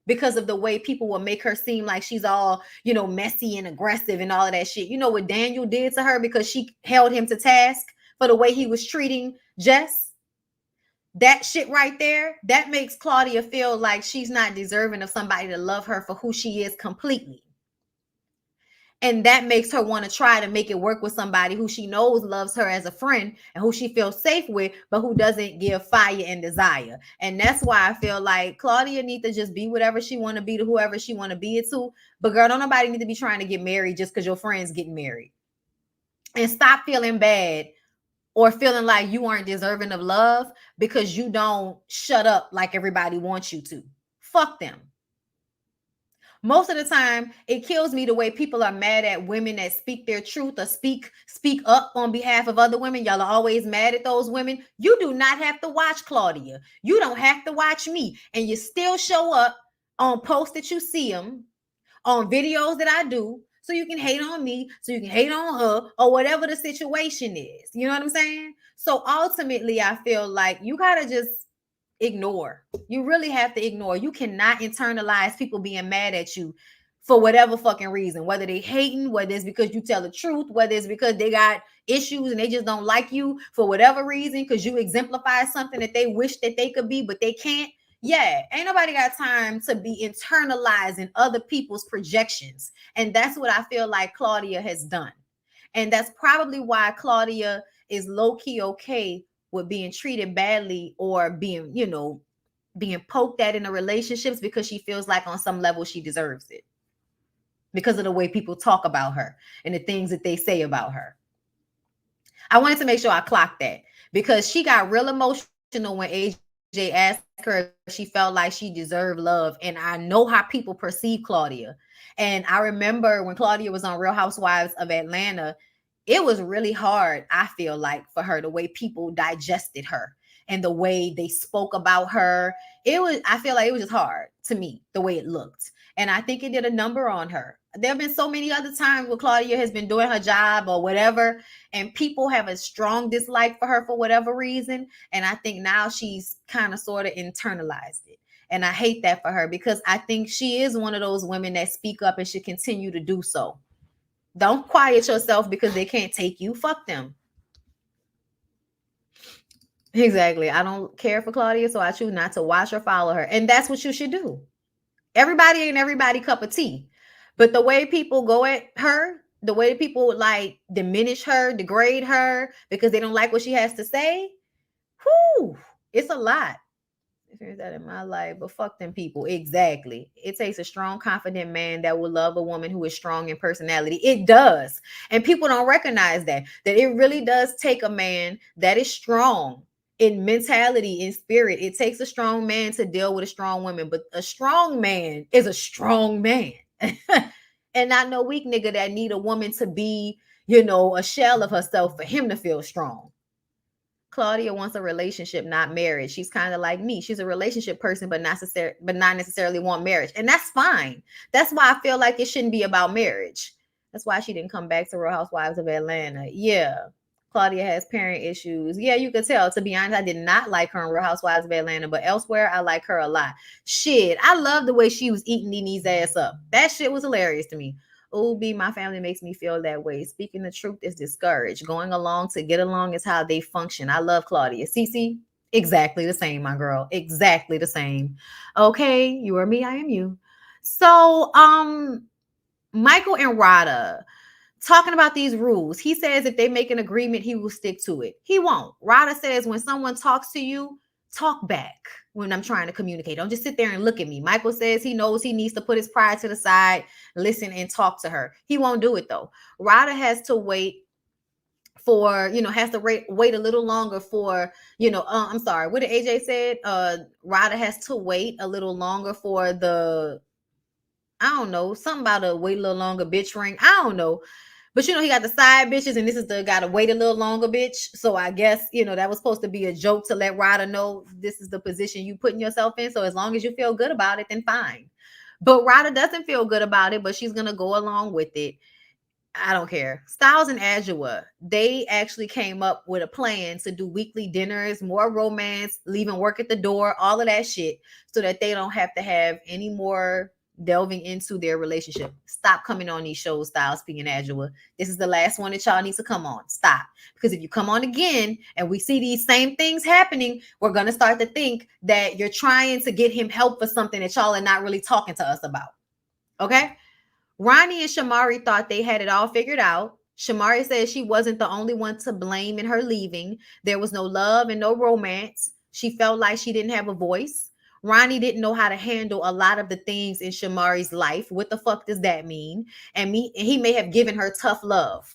because of the way people will make her seem like she's all, messy and aggressive and all of that shit. You know what Daniel did to her because she held him to task for the way he was treating Jess? That shit right there, that makes Claudia feel like she's not deserving of somebody to love her for who she is completely. And that makes her want to try to make it work with somebody who she knows loves her as a friend and who she feels safe with, but who doesn't give fire and desire. And that's why I feel like Claudia needs to just be whatever she want to be to whoever she want to be it to. But girl, don't nobody need to be trying to get married just because your friend's getting married. And stop feeling bad or feeling like you aren't deserving of love because you don't shut up like everybody wants you to. Fuck them. Most of the time, it kills me the way people are mad at women that speak their truth or speak up on behalf of other women. Y'all are always mad at those women. You do not have to watch Claudia. You don't have to watch me. And you still show up on posts that you see them, on videos that I do, so you can hate on me, so you can hate on her, or whatever the situation is. You know what I'm saying? So ultimately, I feel like you gotta just ignore. You really have to ignore. You cannot internalize people being mad at you for whatever fucking reason, whether they hating, whether it's because you tell the truth, whether it's because they got issues and they just don't like you for whatever reason because you exemplify something that they wish that they could be but they can't. Yeah, ain't nobody got time to be internalizing other people's projections. And that's what I feel like Claudia has done. And that's probably why Claudia is low-key okay with being treated badly or being, being poked at in the relationships because she feels like on some level she deserves it because of the way people talk about her and the things that they say about her. I wanted to make sure I clocked that because she got real emotional when AJ asked her if she felt like she deserved love. And I know how people perceive Claudia. And I remember when Claudia was on Real Housewives of Atlanta, it was really hard, I feel like, for her, the way people digested her and the way they spoke about her. I feel like it was just hard to me, the way it looked. And I think it did a number on her. There have been so many other times where Claudia has been doing her job or whatever, and people have a strong dislike for her for whatever reason. And I think now she's kind of sort of internalized it. And I hate that for her because I think she is one of those women that speak up and should continue to do so. Don't quiet yourself because they can't take you. Fuck them. Exactly. I don't care for Claudia, so I choose not to watch or follow her. And that's what you should do. Everybody ain't everybody cup of tea. But the way people go at her, the way people like diminish her, degrade her because they don't like what she has to say, whew, it's a lot. Here's that in my life, but fuck them people. Exactly. It takes a strong, confident man that will love a woman who is strong in personality. It does. And people don't recognize that it really does take a man that is strong in mentality, in spirit. It takes a strong man to deal with a strong woman, but a strong man is a strong man. And not no weak nigga that need a woman to be, a shell of herself for him to feel strong. Claudia wants a relationship, not marriage. She's kind of like me. She's a relationship person, but not necessarily want marriage. And that's fine. That's why I feel like it shouldn't be about marriage. That's why she didn't come back to Real Housewives of Atlanta. Yeah. Claudia has parent issues. Yeah, you could tell. To be honest, I did not like her in Real Housewives of Atlanta, but elsewhere, I like her a lot. Shit, I love the way she was eating Nene's ass up. That shit was hilarious to me. Oh, my family makes me feel that way. Speaking the truth is discouraged. Going along to get along is how they function. I love Claudia. Cece, exactly the same, my girl. Exactly the same. Okay, you are me, I am you. So, Michael and Rada talking about these rules. He says if they make an agreement, he will stick to it. He won't. Rada says when someone talks to you, talk back when I'm trying to communicate. Don't just sit there and look at me. Michael says he knows he needs to put his pride to the side, listen and talk to her. He won't do it though. Rada has to wait for, has to wait a little longer for, I'm sorry, what did AJ said? Rada has to wait a little longer for the, I don't know, something about a wait a little longer bitch ring. I don't know. But he got the side bitches, and this is the gotta wait a little longer bitch. So I guess, that was supposed to be a joke to let Rada know this is the position you putting yourself in. So as long as you feel good about it, then fine. But Rada doesn't feel good about it, but she's gonna go along with it. I don't care. Styles and Adjua, they actually came up with a plan to do weekly dinners, more romance, leaving work at the door, all of that shit, so that they don't have to have any more delving into their relationship. Stop coming on these shows, Styles P and Adjua. This is the last one that y'all need to come on. Stop. Because if you come on again and we see these same things happening, we're going to start to think that you're trying to get him help for something that y'all are not really talking to us about. Okay? Ronnie and Shamari thought they had it all figured out. Shamari said she wasn't the only one to blame in her leaving. There was no love and no romance. She felt like she didn't have a voice. Ronnie didn't know how to handle a lot of the things in Shamari's life. What the fuck does that mean? And he may have given her tough love.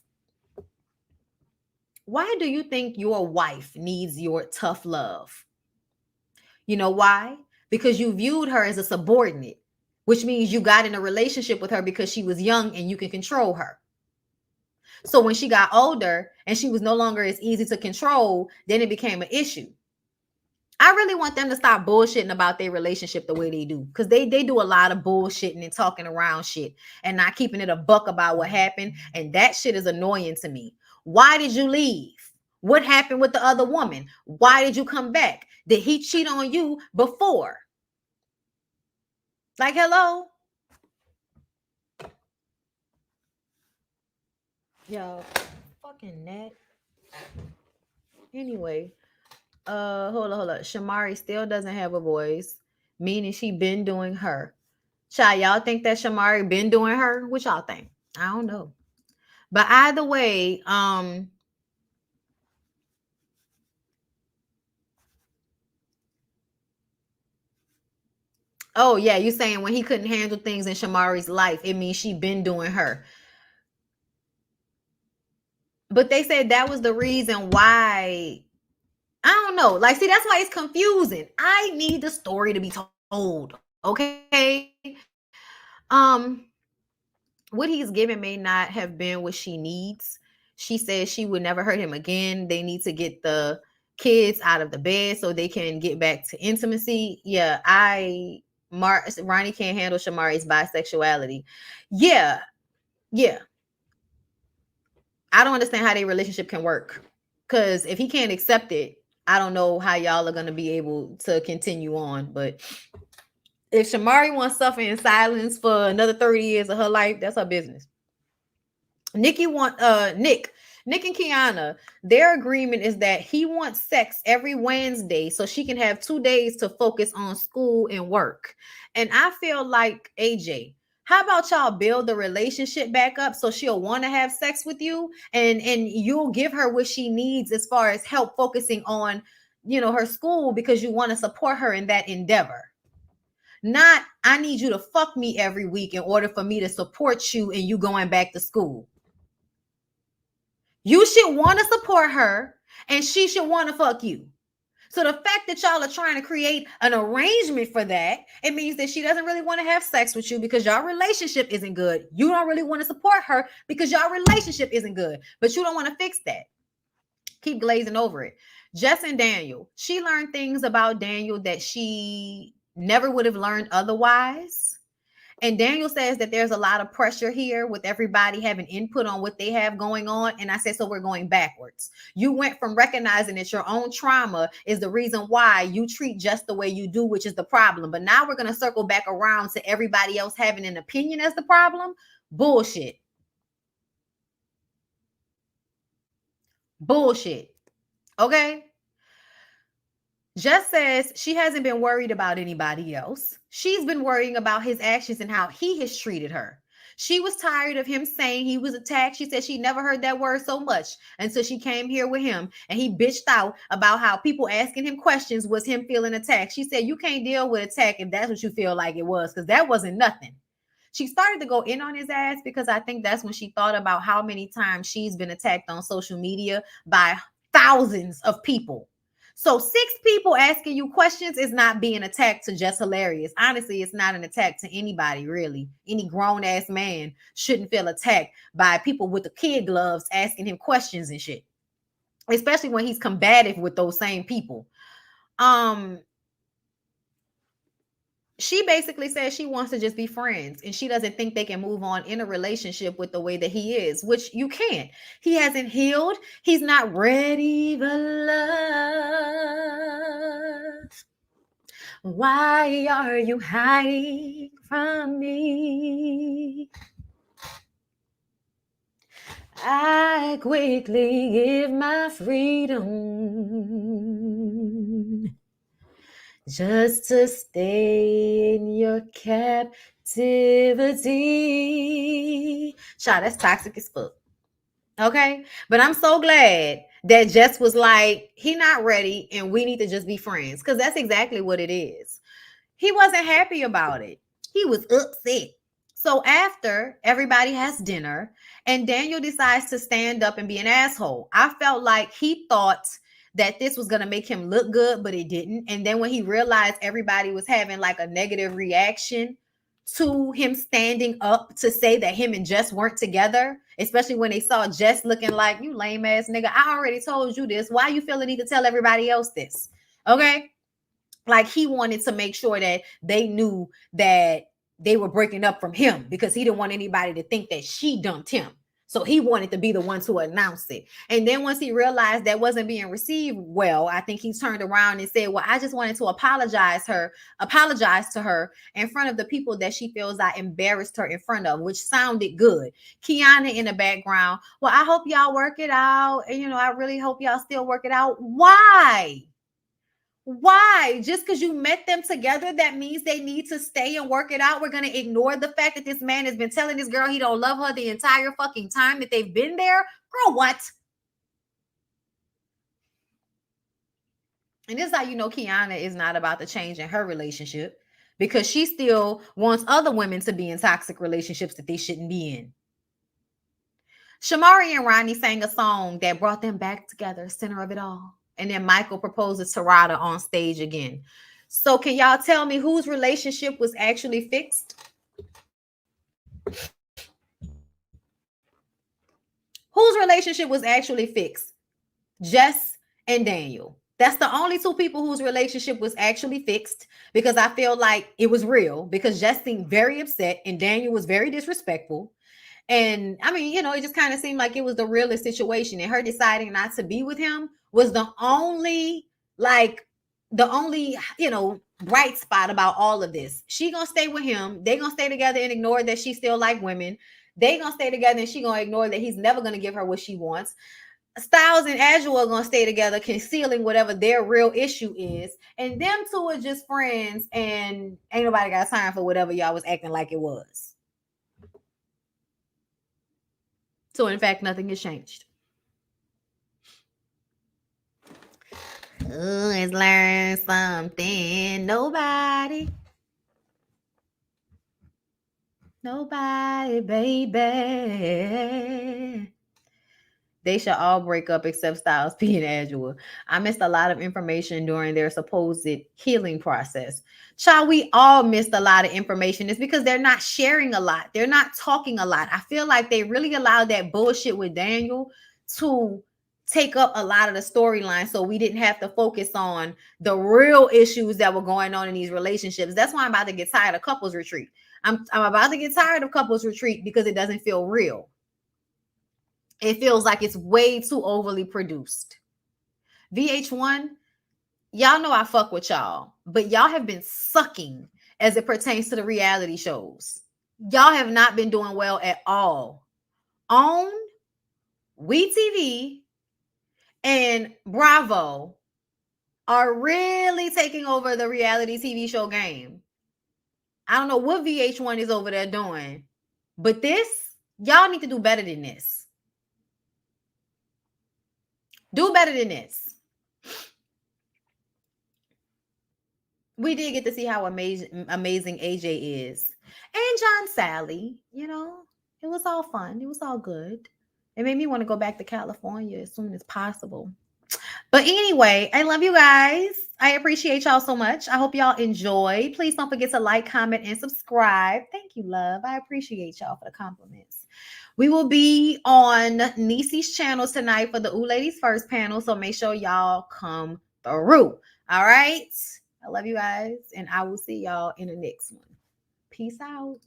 Why do you think your wife needs your tough love? You know why? Because you viewed her as a subordinate, which means you got in a relationship with her because she was young and you can control her. So when she got older and she was no longer as easy to control, then it became an issue. I really want them to stop bullshitting about their relationship the way they do, because they do a lot of bullshitting and talking around shit and not keeping it a buck about what happened. And that shit is annoying to me. Why did you leave? What happened with the other woman? Why did you come back? Did he cheat on you before? Like, hello? Yo, fucking net. Anyway, hold on. Shamari still doesn't have a voice, meaning she been doing her. Child, y'all think that Shamari been doing her? What y'all think? I don't know. But either way, oh yeah, you saying when he couldn't handle things in Shamari's life, it means she been doing her. But they said that was the reason why. I don't know. Like, see, that's why it's confusing. I need the story to be told. Okay. What he's given may not have been what she needs. She says she would never hurt him again. They need to get the kids out of the bed so they can get back to intimacy. Yeah, Ronnie can't handle Shamari's bisexuality. Yeah. I don't understand how their relationship can work. Because if he can't accept it, I don't know how y'all are going to be able to continue on. But if Shamari wants to suffer in silence for another 30 years of her life, that's her business. Nick and Kiana, their agreement is that he wants sex every Wednesday so she can have 2 days to focus on school and work. And I feel like, AJ, how about y'all build the relationship back up so she'll want to have sex with you, and you'll give her what she needs as far as help focusing on, her school, because you want to support her in that endeavor. Not, I need you to fuck me every week in order for me to support you and you going back to school. You should want to support her and she should want to fuck you. So the fact that y'all are trying to create an arrangement for that, it means that she doesn't really want to have sex with you because y'all relationship isn't good. You don't really want to support her because y'all relationship isn't good, but you don't want to fix that. Keep glazing over it. Jess and Daniel, she learned things about Daniel that she never would have learned otherwise. And Daniel says that there's a lot of pressure here with everybody having input on what they have going on. And I said, so we're going backwards. You went from recognizing that your own trauma is the reason why you treat just the way you do, which is the problem. But now we're going to circle back around to everybody else having an opinion as the problem. Bullshit. Okay. Jess says she hasn't been worried about anybody else. She's been worrying about his actions and how he has treated her. She was tired of him saying he was attacked. She said she never heard that word so much until she came here with him, and he bitched out about how people asking him questions was him feeling attacked. She said, you can't deal with attack if that's what you feel like it was, because that wasn't nothing. She started to go in on his ass because I think that's when she thought about how many times she's been attacked on social media by thousands of people. So 6 people asking you questions is not being attacked to just hilarious. Honestly, it's not an attack to anybody, really. Any grown-ass man shouldn't feel attacked by people with the kid gloves asking him questions and shit, especially when he's combative with those same people. she basically says she wants to just be friends and she doesn't think they can move on in a relationship with the way that he is, which you can't. He hasn't healed. He's not ready for love. Why are you hiding from me? I quickly give my freedom just to stay in your captivity. Child, that's toxic as fuck. Okay? But I'm so glad that Jess was like, he not ready and we need to just be friends. Because that's exactly what it is. He wasn't happy about it. He was upset. So after everybody has dinner and Daniel decides to stand up and be an asshole, I felt like he thought that this was going to make him look good, but it didn't. And then when he realized everybody was having like a negative reaction to him standing up to say that him and Jess weren't together, especially when they saw Jess looking like, you lame ass nigga, I already told you this. Why you feel the need to tell everybody else this? Okay. Like he wanted to make sure that they knew that they were breaking up from him because he didn't want anybody to think that she dumped him. So he wanted to be the one to announce it. And then once he realized that wasn't being received well, I think he turned around and said, well, I just wanted to apologize to her in front of the people that she feels I embarrassed her in front of, which sounded good. Kiana in the background. Well, I hope y'all work it out. And, I really hope y'all still work it out. Why? Why? Just because you met them together, that means they need to stay and work it out. We're going to ignore the fact that this man has been telling this girl he don't love her the entire fucking time that they've been there. Girl, what? And this is how you know Kiana is not about to change in her relationship, because she still wants other women to be in toxic relationships that they shouldn't be in. Shamari and Ronnie sang a song that brought them back together, center of it all. And then Michael proposes to Rada on stage again. So can y'all tell me whose relationship was actually fixed? Whose relationship was actually fixed? Jess and Daniel. That's the only two people whose relationship was actually fixed, because I feel like it was real, because Jess seemed very upset and Daniel was very disrespectful. And I mean, it just kind of seemed like it was the realest situation. And her deciding not to be with him was the only, bright spot about all of this. She gonna stay with him. They gonna stay together and ignore that she still like women. They gonna stay together and she gonna ignore that he's never gonna give her what she wants. Styles and Azure are gonna stay together, concealing whatever their real issue is. And them two are just friends, and ain't nobody got time for whatever y'all was acting like it was. So, in fact, nothing has changed. Let's learn something. Nobody, baby. They should all break up except Styles P and Azure. I missed a lot of information during their supposed healing process. Child, we all missed a lot of information. It's because they're not sharing a lot. They're not talking a lot. I feel like they really allowed that bullshit with Daniel to take up a lot of the storyline, so we didn't have to focus on the real issues that were going on in these relationships. That's why I'm about to get tired of Couples Retreat. I'm about to get tired of Couples Retreat because it doesn't feel real. It feels like it's way too overly produced. VH1, y'all know I fuck with y'all, but y'all have been sucking as it pertains to the reality shows. Y'all have not been doing well at all. OWN, WeTV, and Bravo are really taking over the reality TV show game. I don't know what VH1 is over there doing, but y'all need to do better than this. Do better than this. We did get to see how amazing AJ is. And John Sally, it was all fun. It was all good. It made me want to go back to California as soon as possible. But anyway, I love you guys. I appreciate y'all so much. I hope y'all enjoy. Please don't forget to like, comment, and subscribe. Thank you, love. I appreciate y'all for the compliments. We will be on Niecy's channel tonight for the Ooh Ladies First panel, so make sure y'all come through. All right? I I love you guys, and I will see y'all in the next one. Peace out.